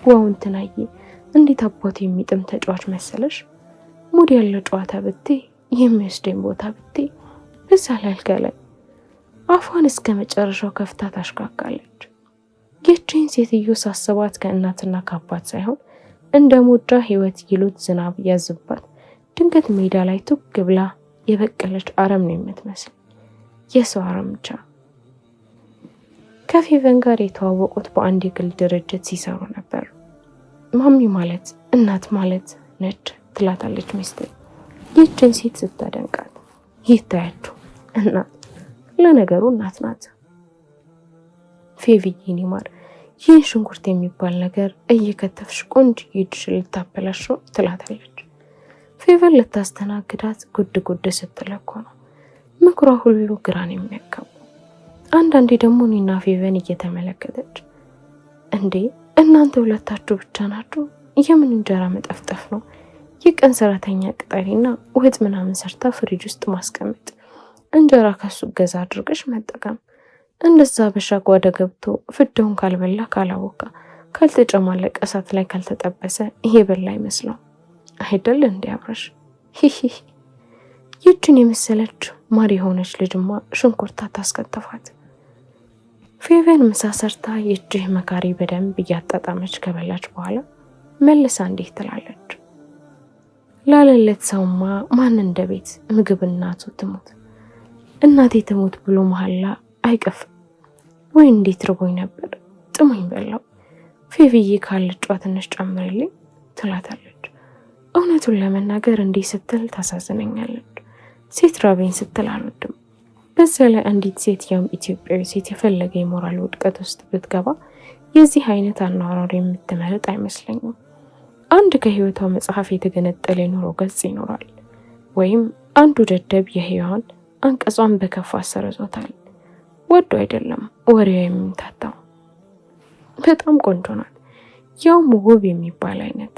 ዋው እንትናዬ እንዴት አባቱ የሚጥም ተጫዋች መሰለሽ! ሙድ ያለው ጨዋታ ብቴ፣ የሚወስደኝ ቦታ ብቴ፣ በዛ ላይ አልጋ ላይ አፏን እስከ መጨረሻው ከፍታ ታሽካካለች። ይህችን ሴትዮ ሳስባት ከእናትና ከአባት ሳይሆን እንደ ሞዳ ህይወት ይሉት ዝናብ ያዝባት ድንገት ሜዳ ላይ ቱግ ብላ የበቀለች አረም ነው የምትመስል። የሰው አረም ብቻ። ከፌቨን ጋር የተዋወቁት በአንድ የግል ድርጅት ሲሰሩ ነበር። ማሚ ማለት እናት ማለት ነች ትላታለች ሚስቴ። ይህችን ሴት ስታደንቃት ይታያችሁ እናት፣ ለነገሩ እናት ናት። ፌቪዬ ማር ይህን ሽንኩርት የሚባል ነገር እየከተፍሽ ቆንጆ ይድሽ ልታበላሽው ትላታለች። ፌቨን ልታስተናግዳት ጉድ ጉድ ስትለኮ ነው። ምክሯ ሁሉ ግራን የሚያጋቡ። አንዳንዴ ደግሞ እኔና ፌቨን እየተመለከተች እንዴ እናንተ ሁለታችሁ ብቻ ናችሁ? የምን እንጀራ መጠፍጠፍ ነው? የቀን ሰራተኛ ቅጠሪና ወጥ ምናምን ሰርታ ፍሪጅ ውስጥ ማስቀመጥ፣ እንጀራ ከሱ ገዛ አድርገሽ መጠቀም። እንደዛ በሻጓደ ገብቶ ፍዳውን ካልበላ ካላወቃ ካልተጨማለቀ እሳት ላይ ካልተጠበሰ ይሄ በላ አይመስለው አይደል እንዴ አብረሽ? ይችን የመሰለች ማር የሆነች ልጅማ ሽንኩርታ ታስከተፋት። ፌቨን ምሳ ሰርታ የእጅህ መካሪ በደንብ እያጣጣመች ከበላች በኋላ መልሳ እንዲህ ትላለች። ላለለት ሰውማ ማን እንደ ቤት ምግብ እናቱ ትሙት እናቴ ትሙት ብሎ መሐላ አይቀፍም ወይ? እንዴት ርቦኝ ነበር ጥሞኝ በላው። ፌቪዬ ካልጫ ትንሽ ጨምርልኝ ትላታለች። እውነቱን ለመናገር እንዲህ ስትል ታሳዝነኛለች። ሴት ራበኝ ስትል አልወድም። በዛ ላይ አንዲት ሴት ያውም ኢትዮጵያዊ ሴት የፈለገ የሞራል ውድቀት ውስጥ ብትገባ የዚህ አይነት አኗኗር የምትመረጥ አይመስለኝም። አንድ ከህይወቷ መጽሐፍ የተገነጠለ የኑሮ ገጽ ይኖራል። ወይም አንዱ ደደብ የህያዋን አንቀጿን በከፋ አሰርዞታል። ወዶ አይደለም ወሬዋ የሚምታታው። በጣም ቆንጆ ናት፣ ያውም ውብ የሚባል አይነት።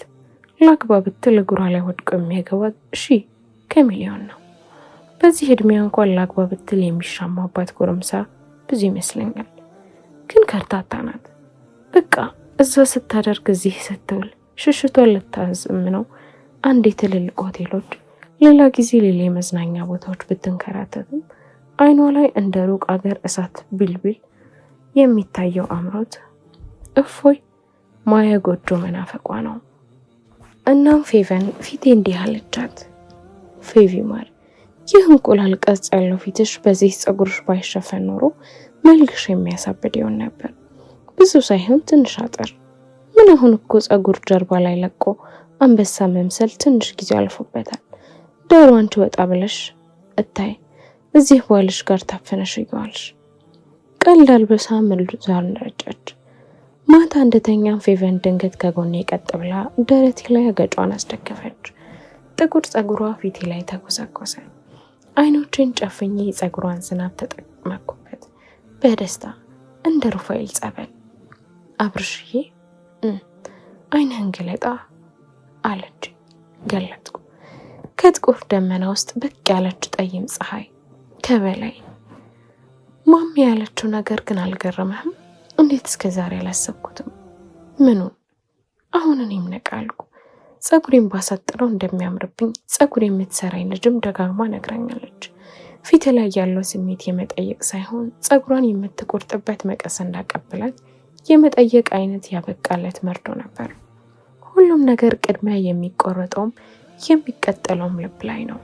ላግባ ብትል እግሯ ላይ ወድቆ የሚያገባት ከሚሊዮን ነው። በዚህ እድሜ እንኳን ላግባ ብትል የሚሻማባት ጎረምሳ ብዙ ይመስለኛል። ግን ከርታታ ናት። በቃ እዛ ስታደርግ እዚህ ስትውል ሽሽቷን ልታዝም ነው። አንድ የትልልቅ ሆቴሎች፣ ሌላ ጊዜ ሌላ የመዝናኛ ቦታዎች ብትንከራተትም አይኗ ላይ እንደ ሩቅ አገር እሳት ቢልቢል የሚታየው አምሮት እፎይ ማያ ጎጆ መናፈቋ ነው። እናም ፌቨን ፊቴ እንዲህ አለቻት። ፌቪ ማር፣ ይህ እንቁላል ቅርጽ ያለው ፊትሽ በዚህ ፀጉርሽ ባይሸፈን ኖሮ መልክሽ የሚያሳብድ ይሆን ነበር። ብዙ ሳይሆን ትንሽ አጠር። ምን አሁን እኮ ፀጉር ጀርባ ላይ ለቆ አንበሳ መምሰል ትንሽ ጊዜ አልፎበታል። ዳሩ አንቺ ወጣ ብለሽ እታይ እዚህ ባልሽ ጋር ታፈነሽ ይዋልሽ። ቀልድ አልበሳ መልዛን ረጨች። ማታ እንደተኛም ፌቨን ድንገት ከጎኔ ቀጥ ብላ ደረቴ ላይ አገጯን አስደገፈች። ጥቁር ፀጉሯ ፊቴ ላይ ተኮሰኮሰ። አይኖችን ጨፍኜ ፀጉሯን ዝናብ ተጠመኩበት በደስታ እንደ ሩፋኤል ጸበል። አብርሽዬ አይንህን ግለጣ አለች። ገለጥኩ። ከጥቁር ደመና ውስጥ ብቅ ያለች ጠይም ፀሐይ ከበላይ። ማሚ ያለችው ነገር ግን አልገረመህም? እንዴት እስከ ዛሬ አላሰብኩትም? ምኑን? አሁን እኔም ነቃልኩ። ፀጉሬን ባሳጥረው እንደሚያምርብኝ ፀጉር የምትሰራኝ ልጅም ደጋግማ ነግራኛለች። ፊት ላይ ያለው ስሜት የመጠየቅ ሳይሆን ፀጉሯን የምትቆርጥበት መቀስ እንዳቀብላት የመጠየቅ አይነት ያበቃለት መርዶ ነበር። ሁሉም ነገር ቅድሚያ የሚቆረጠውም የሚቀጠለውም ልብ ላይ ነው።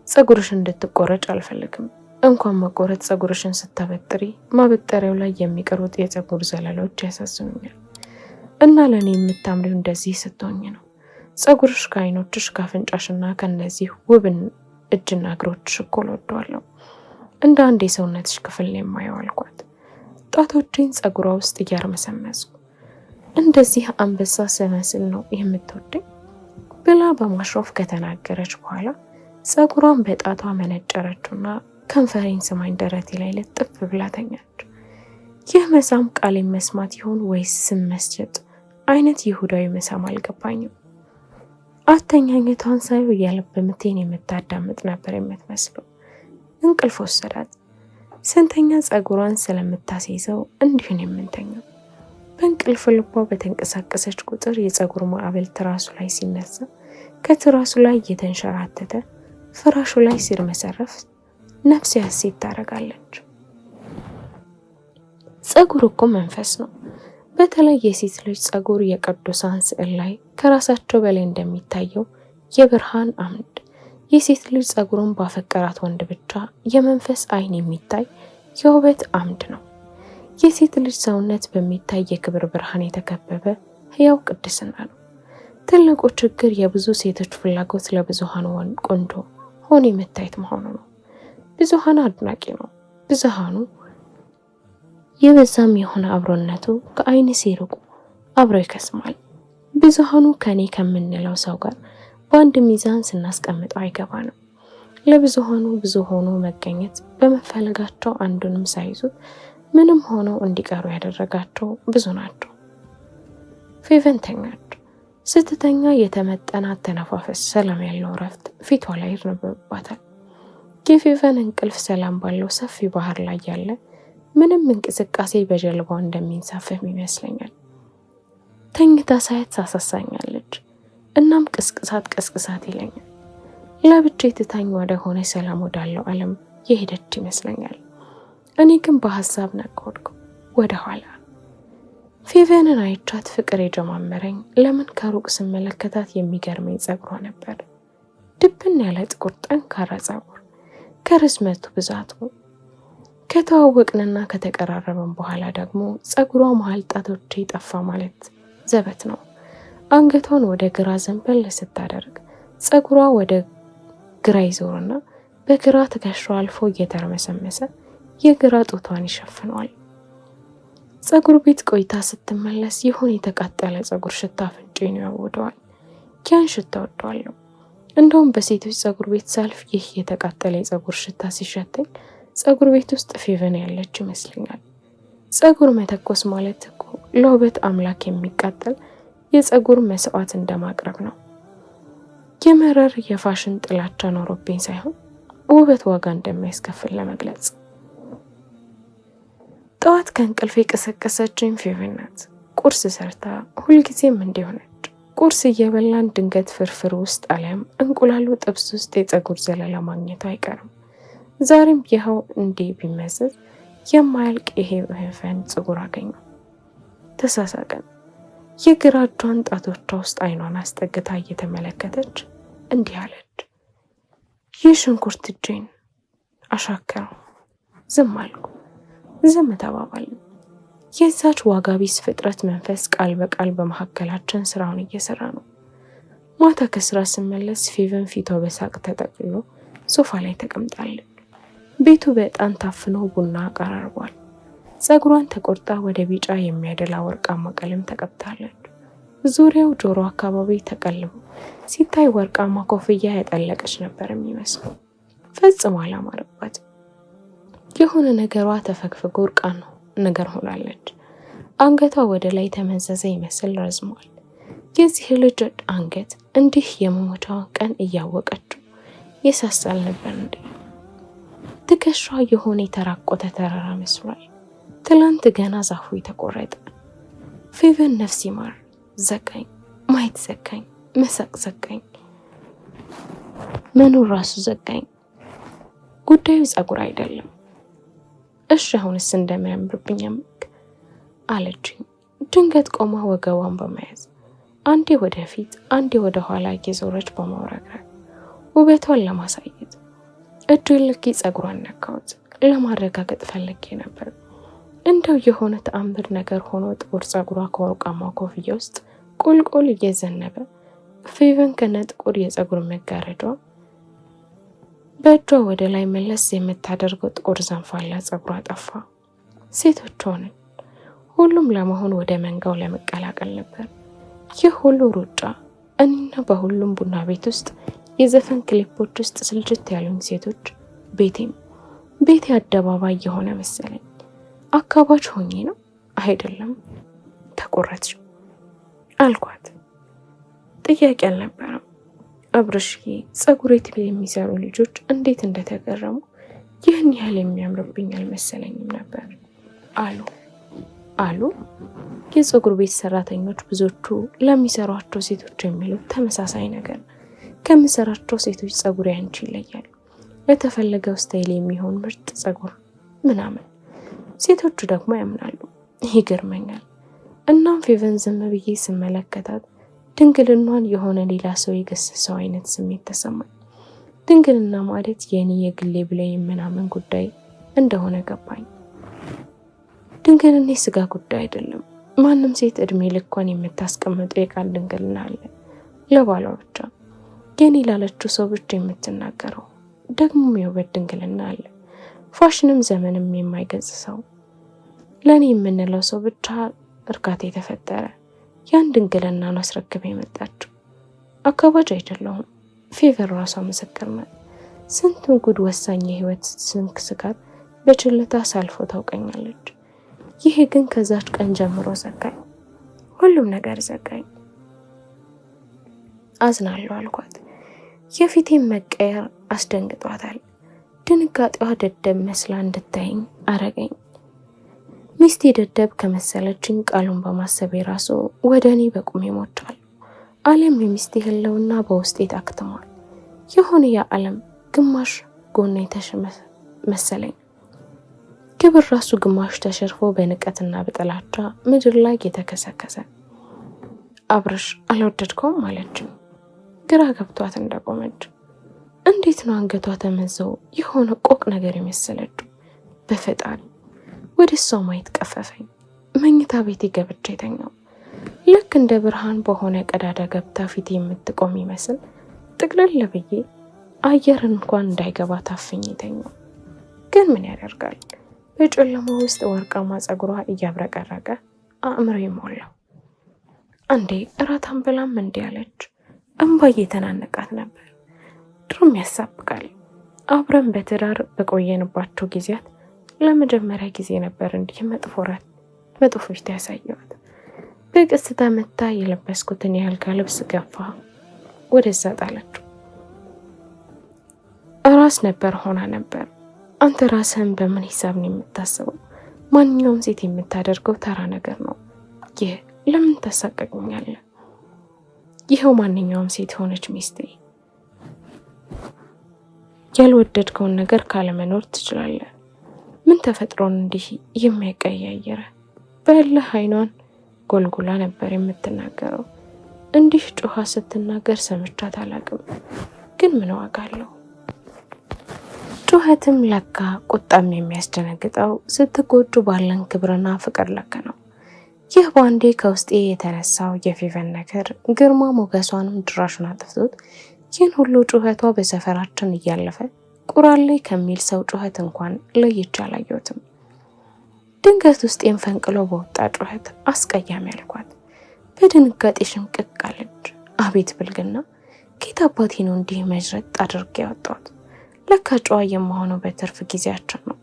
ፀጉርሽ እንድትቆረጭ አልፈልግም። እንኳን መቆረጥ ፀጉርሽን ስታበጥሪ ማበጠሪያው ላይ የሚቀሩት የፀጉር ዘለሎች ያሳዝኑኛል። እና ለእኔ የምታምሪው እንደዚህ ስትሆኝ ነው። ፀጉርሽ ከአይኖችሽ ከአፍንጫሽና ከእነዚህ ውብን እጅና እግሮችሽ እኩል ወደዋለሁ። እንደ አንድ የሰውነትሽ ክፍል የማየው አልኳት፣ ጣቶቼን ፀጉሯ ውስጥ እያርመሰመስኩ። እንደዚህ አንበሳ ስመስል ነው የምትወደኝ ብላ በማሾፍ ከተናገረች በኋላ ፀጉሯን በጣቷ መነጨረችውና ከንፈሬን ስማኝ ደረቴ ላይ ልጥፍ ብላ ተኛች። ይህ መሳም ቃሌን መስማት ይሆን ወይስ ስም መስጨት አይነት ይሁዳዊ መሳም አልገባኝም። አተኛኘቷን ሳይው የልብ ምቴን የምታዳምጥ ነበር የምትመስለው። እንቅልፍ ወሰዳት። ስንተኛ ፀጉሯን ስለምታስይዘው እንዲሁን የምንተኛው። በእንቅልፍ ልቧ በተንቀሳቀሰች ቁጥር የፀጉር ማዕበል ትራሱ ላይ ሲነሳ ከትራሱ ላይ እየተንሸራተተ ፍራሹ ላይ ሲርመሰረፍ ነፍስ ያሴት ታደርጋለች። ፀጉር እኮ መንፈስ ነው። በተለይ የሴት ልጅ ፀጉር የቅዱሳን ስዕል ላይ ከራሳቸው በላይ እንደሚታየው የብርሃን አምድ፣ የሴት ልጅ ፀጉሩን ባፈቀራት ወንድ ብቻ የመንፈስ አይን የሚታይ የውበት አምድ ነው። የሴት ልጅ ሰውነት በሚታይ የክብር ብርሃን የተከበበ ህያው ቅድስና ነው። ትልቁ ችግር የብዙ ሴቶች ፍላጎት ለብዙሃኑ ቆንጆ ሆኖ መታየት መሆኑ ነው። ብዙሃኑ አድናቂ ነው። ብዙሃኑ የበዛም የሆነ አብሮነቱ ከአይን ሲርቁ አብሮ ይከስማል። ብዙሃኑ ከኔ ከምንለው ሰው ጋር በአንድ ሚዛን ስናስቀምጠው አይገባንም። ለብዙሃኑ ብዙ ሆኖ መገኘት በመፈለጋቸው አንዱንም ሳይዙት ምንም ሆኖ እንዲቀሩ ያደረጋቸው ብዙ ናቸው። ፌቨን ተኛች። ስትተኛ የተመጠነ አተነፋፈስ፣ ሰላም ያለው እረፍት ፊቷ ላይ ይነበብባታል። የፌቨን እንቅልፍ ሰላም ባለው ሰፊ ባህር ላይ ያለ ምንም እንቅስቃሴ በጀልባው እንደሚንሳፈፍ ይመስለኛል። ተኝታ ሳያት ታሳሳኛለች። እናም ቅስቅሳት ይለኛል። ለብቻዬ ትታኝ ወደ ሆነ ሰላም ወዳለው ዓለም የሄደች ይመስለኛል። እኔ ግን በሀሳብ ነጎድኩ ወደ ኋላ። ፌቨንን አይቻት ፍቅር የጀማመረኝ ለምን ከሩቅ ስመለከታት የሚገርመኝ ጸጉሯ ነበር። ድብን ያለ ጥቁር ጠንካራ ጸጉር ከርዝመቱ ብዛቱ። ከተዋወቅንና ከተቀራረበን በኋላ ደግሞ ጸጉሯ መሀል ጣቶቼ ጠፋ ማለት ዘበት ነው። አንገቷን ወደ ግራ ዘንበል ስታደርግ ጸጉሯ ወደ ግራ ይዞርና በግራ ትከሻዋ አልፎ እየተርመሰመሰ የግራ ጡቷን ይሸፍነዋል። ጸጉር ቤት ቆይታ ስትመለስ ይሁን የተቃጠለ ጸጉር ሽታ አፍንጫዬን ያወደዋል። ያን ሽታ ወደዋለሁ። እንደውም በሴቶች ጸጉር ቤት ሳልፍ ይህ የተቃጠለ የጸጉር ሽታ ሲሸተኝ ጸጉር ቤት ውስጥ ፌቨን ያለች ይመስለኛል። ጸጉር መተኮስ ማለት እኮ ለውበት አምላክ የሚቃጠል የጸጉር መስዋዕት እንደማቅረብ ነው። የመረር የፋሽን ጥላቻ ኖሮብኝ ሳይሆን ውበት ዋጋ እንደሚያስከፍል ለመግለጽ። ጠዋት ከእንቅልፍ የቀሰቀሰችኝ ፌቨን ናት። ቁርስ ሰርታ ሁልጊዜም እንዲሆነች ቁርስ እየበላን ድንገት ፍርፍር ውስጥ አሊያም እንቁላሉ ጥብስ ውስጥ የጸጉር ዘለላ ማግኘቱ አይቀርም። ዛሬም ይኸው እንዲህ ቢመዘዝ የማያልቅ ይሄ ፌቨን ጸጉር አገኘው። ተሳሳቀን። የግራ እጇን ጣቶቿ ውስጥ አይኗን አስጠግታ እየተመለከተች እንዲህ አለች። ይህ ሽንኩርት እጄን አሻከረው። ዝም አልኩ። ዝም ተባባልን። የዛች ዋጋ ቢስ ፍጥረት መንፈስ ቃል በቃል በመካከላችን ስራውን እየሰራ ነው። ማታ ከስራ ስመለስ ፌቨን ፊቷ በሳቅ ተጠቅልሎ ሶፋ ላይ ተቀምጣለች። ቤቱ በዕጣን ታፍኖ ቡና ቀራርቧል። ጸጉሯን ተቆርጣ ወደ ቢጫ የሚያደላ ወርቃማ ቀለም ተቀብታለች። ዙሪያው ጆሮ አካባቢ ተቀልቦ ሲታይ ወርቃማ ኮፍያ ያጠለቀች ነበር የሚመስለው። ፈጽሞ አላማረባት። የሆነ ነገሯ ተፈግፍጎ እርቃን ነገር ሆናለች። አንገቷ ወደ ላይ ተመዘዘ ይመስል ረዝሟል። የዚህ ልጅ አንገት እንዲህ የመሞቻዋን ቀን እያወቀችው የሳሳል ነበር እንዴ? ትከሻ የሆነ የተራቆተ ተራራ መስሏል። ትላንት ገና ዛፉ የተቆረጠ። ፌቨን ነፍስ ይማር ዘጋኝ። ማየት ዘጋኝ። መሳቅ ዘጋኝ። መኖር ራሱ ዘጋኝ። ጉዳዩ ጸጉር አይደለም። እሺ አሁንስ እንደሚያምርብኝ አለችኝ። ድንገት ቆማ ወገቧን በመያዝ አንዴ ወደፊት አንዴ ወደ ኋላ እየዞረች በማውረግረግ ውበቷን ለማሳየት እጄን ልኬ ጸጉሯን ነካሁት። ለማረጋገጥ ፈልጌ ነበር። እንደው የሆነ ተአምር ነገር ሆኖ ጥቁር ጸጉሯ ከወርቃማ ኮፍያ ውስጥ ቁልቁል እየዘነበ ፌቨን ከነጥቁር የጸጉር መጋረዷ በእጇ ወደ ላይ መለስ የምታደርገው ጥቁር ዘንፋላ ጸጉሯ ጠፋ። ሴቶች ሆንን። ሁሉም ለመሆን ወደ መንጋው ለመቀላቀል ነበር። ይህ ሁሉ ሩጫ እኔና በሁሉም ቡና ቤት ውስጥ የዘፈን ክሊፖች ውስጥ ስልችት ያሉኝ ሴቶች ቤቴ አደባባይ የሆነ መሰለኝ። አካባች ሆኜ ነው አይደለም። ተቆረጥሽ አልኳት። ጥያቄ አልነበረም። አብረሽዬ ጸጉር ቤት የሚሰሩ ልጆች እንዴት እንደተገረሙ ይህን ያህል የሚያምርብኝ አልመሰለኝም ነበር አሉ። የጸጉር ቤት ሰራተኞች ብዙዎቹ ለሚሰሯቸው ሴቶች የሚሉት ተመሳሳይ ነገር። ከምሰራቸው ሴቶች ጸጉር ያንቺ ይለያል፣ ለተፈለገው ስታይል የሚሆን ምርጥ ጸጉር ምናምን። ሴቶቹ ደግሞ ያምናሉ። ይገርመኛል። እናም ፌቨን ዝም ብዬ ስመለከታት ድንግልናን የሆነ ሌላ ሰው የገሰሰው አይነት ስሜት ተሰማኝ። ድንግልና ማለት የኔ የግሌ ብለኝ ምናምን ጉዳይ እንደሆነ ገባኝ። ድንግልና የስጋ ጉዳይ አይደለም። ማንም ሴት እድሜ ልኳን የምታስቀምጠው የቃል ድንግልና አለ፣ ለባሏ ብቻ። የኔ ላለችው ሰው ብቻ የምትናገረው ደግሞ የውበት ድንግልና አለ። ፋሽንም ዘመንም የማይገጽሰው ለኔ የምንለው ሰው ብቻ እርካታ የተፈጠረ ያን ድንግልና ነው አስረክበ የመጣችው። አካባጅ አይደለሁም። ፌቨን ራሷ ምስክር ናት። ስንቱን ጉድ ወሳኝ የህይወት ስንክ ስጋት በችልታ ሳልፎ ታውቀኛለች። ይሄ ግን ከዛች ቀን ጀምሮ ዘጋኝ። ሁሉም ነገር ዘጋኝ። አዝናለሁ አልኳት። የፊቴን መቀየር አስደንግጧታል። ድንጋጤዋ ደደብ መስላ እንድታይኝ አረገኝ። ሚስቴ ደደብ ከመሰለችኝ ቃሉን በማሰብ የራሱ ወደ እኔ በቁሜ ሞቷል። ዓለም የሚስቴ ህልውና በውስጤ ታክትሟል። የሆነ የዓለም ግማሽ ጎና መሰለኝ። ክብር ራሱ ግማሽ ተሸርፎ በንቀትና በጥላቻ ምድር ላይ የተከሰከሰ። አብርሽ አልወደድከውም አለችኝ፣ ግራ ገብቷት እንደቆመች። እንዴት ነው አንገቷ ተመዘው የሆነ ቆቅ ነገር የመሰለችው? በፈጣሪ ወደ እሷ ማየት ቀፈፈኝ። መኝታ ቤቴ ገብቼ የተኛው ልክ እንደ ብርሃን በሆነ ቀዳዳ ገብታ ፊት የምትቆም ይመስል ጥቅልል ብዬ አየር እንኳን እንዳይገባ ታፍኝ የተኛው። ግን ምን ያደርጋል፣ በጨለማ ውስጥ ወርቃማ ፀጉሯ እያብረቀረቀ አእምሮ ይሞላው። አንዴ እራት አንበላም እንዲህ አለች። እንባ እየተናነቃት ነበር። ድሮም ያሳብቃል። አብረን በትዳር በቆየንባቸው ጊዜያት ለመጀመሪያ ጊዜ ነበር እንዲህ መጥፎ ፊት ያሳየዋት። በቅስታ መታ የለበስኩትን የአልጋ ልብስ ገፋ ወደዛ ጣለችው። ራስ ነበር ሆና ነበር። አንተ ራስህን በምን ሂሳብ ነው የምታስበው? ማንኛውም ሴት የምታደርገው ተራ ነገር ነው። ይህ ለምን ታሳቀቁኛለህ? ይኸው ማንኛውም ሴት ሆነች ሚስቴ። ያልወደድከውን ነገር ካለመኖር ትችላለህ። ምን ተፈጥሮን እንዲህ የሚያቀያየረ? በእልህ አይኗን ጎልጉላ ነበር የምትናገረው። እንዲህ ጮኻ ስትናገር ሰምቻት አላቅም። ግን ምን ዋጋ አለው? ጩኸትም ለካ ቁጣም የሚያስደነግጠው ስትጎዱ ባለን ክብርና ፍቅር ለካ ነው። ይህ ባንዴ ከውስጤ የተነሳው የፌቨን ነገር ግርማ ሞገሷንም ድራሹን አጥፍቶት ይህን ሁሉ ጩኸቷ በሰፈራችን እያለፈ ቁራሌ ከሚል ሰው ጩኸት እንኳን ለይቼ አላየሁትም። ድንገት ውስጤን ፈንቅሎ በወጣ ጩኸት አስቀያሚ ያልኳት። በድንጋጤ ሽምቅቅ አለች። አቤት ብልግና! ጌታ አባቴ ነው እንዲህ መዥረጥ አድርጌ ያወጣሁት። ለካ ጨዋ የመሆነው በትርፍ ጊዜያችን ነው።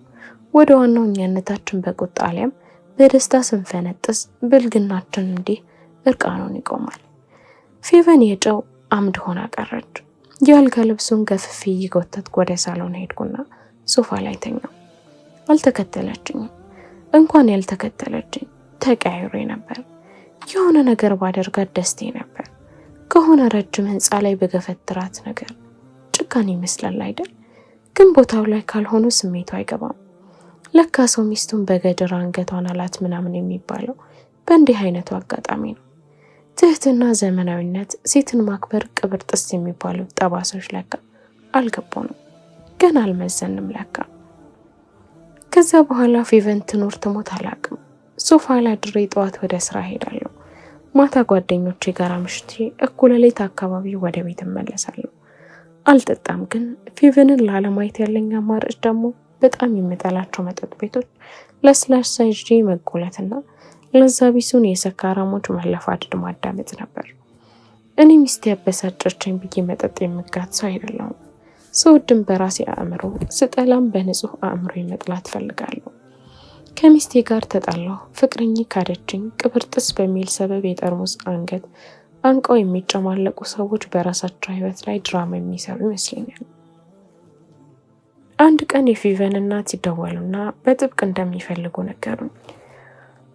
ወደ ዋናው እኛነታችን በቁጣ አሊያም በደስታ ስንፈነጥስ ብልግናችን እንዲህ እርቃኑን ይቆማል። ፌቨን የጨው አምድ ሆና ቀረች። የአልጋ ልብሱን ገፍፌ እየጎተትኩ ወደ ሳሎን ሄድኩና ሶፋ ላይ ተኛው። አልተከተለችኝም። እንኳን ያልተከተለችኝ ተቀያይሬ ነበር። የሆነ ነገር ባደርጋት ደስቴ ነበር። ከሆነ ረጅም ህንፃ ላይ በገፈትራት ነገር ጭካኔ ይመስላል አይደል? ግን ቦታው ላይ ካልሆኑ ስሜቱ አይገባም። ለካ ሰው ሚስቱን በገድር አንገቷን አላት ምናምን የሚባለው በእንዲህ አይነቱ አጋጣሚ ነው። ትህትና፣ ዘመናዊነት፣ ሴትን ማክበር፣ ቅብር ጥስ የሚባሉ ጠባሶች ለካ አልገባንም። ገና አልመዘንም ለካ። ከዛ በኋላ ፌቨን ትኖር ትሞት አላቅም። ሶፋ ላይ አድሬ ጠዋት ወደ ስራ ሄዳለሁ። ማታ ጓደኞቼ ጋር አምሽቼ እኩለ ሌሊት አካባቢ ወደ ቤት እመለሳለሁ። አልጠጣም። ግን ፌቨንን ላለማየት ያለኝ አማራጭ ደግሞ በጣም የምጠላቸው መጠጥ ቤቶች ለስላሳ ይዤ መጎለትና ለዛ ቢሱን የሰካራሞች መለፋድድ ማዳመጥ ነበር። እኔ ሚስቴ ያበሳጨችኝ ብዬ መጠጥ የምጋት ሰው አይደለሁም። ስወድም በራሴ አእምሮ፣ ስጠላም በንጹህ አእምሮ መጥላት ፈልጋለሁ። ከሚስቴ ጋር ተጣላሁ፣ ፍቅረኝ ካደችኝ፣ ቅብርጥስ በሚል ሰበብ የጠርሙስ አንገት አንቀው የሚጨማለቁ ሰዎች በራሳቸው ህይወት ላይ ድራማ የሚሰሩ ይመስለኛል። አንድ ቀን የፌቨን እናት ሲደወሉና በጥብቅ እንደሚፈልጉ ነገሩኝ።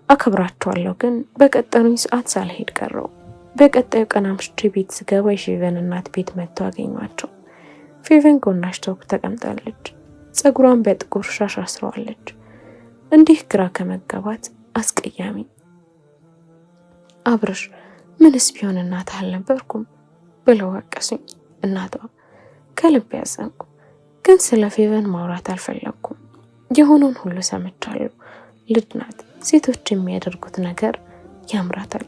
አከብራቸዋለሁ፣ ግን በቀጠሩኝ ሰዓት ሳልሄድ ቀረው። በቀጣዩ ቀን አምሽቼ ቤት ስገባ የፌቨን እናት ቤት መጥተው አገኟቸው። ፌቨን ጎናቸው ተቀምጣለች። ፀጉሯን በጥቁር ሻሽ አስረዋለች። እንዲህ ግራ ከመጋባት አስቀያሚ። አብርሽ ምንስ ቢሆን እናት አልነበርኩም ብለው ወቀሱኝ። እናቷ ከልብ ያዘንኩ፣ ግን ስለ ፌቨን ማውራት አልፈለኩም። የሆነውን ሁሉ ሰምቻለሁ። ልጅ ናት። ሴቶች የሚያደርጉት ነገር ያምራታል።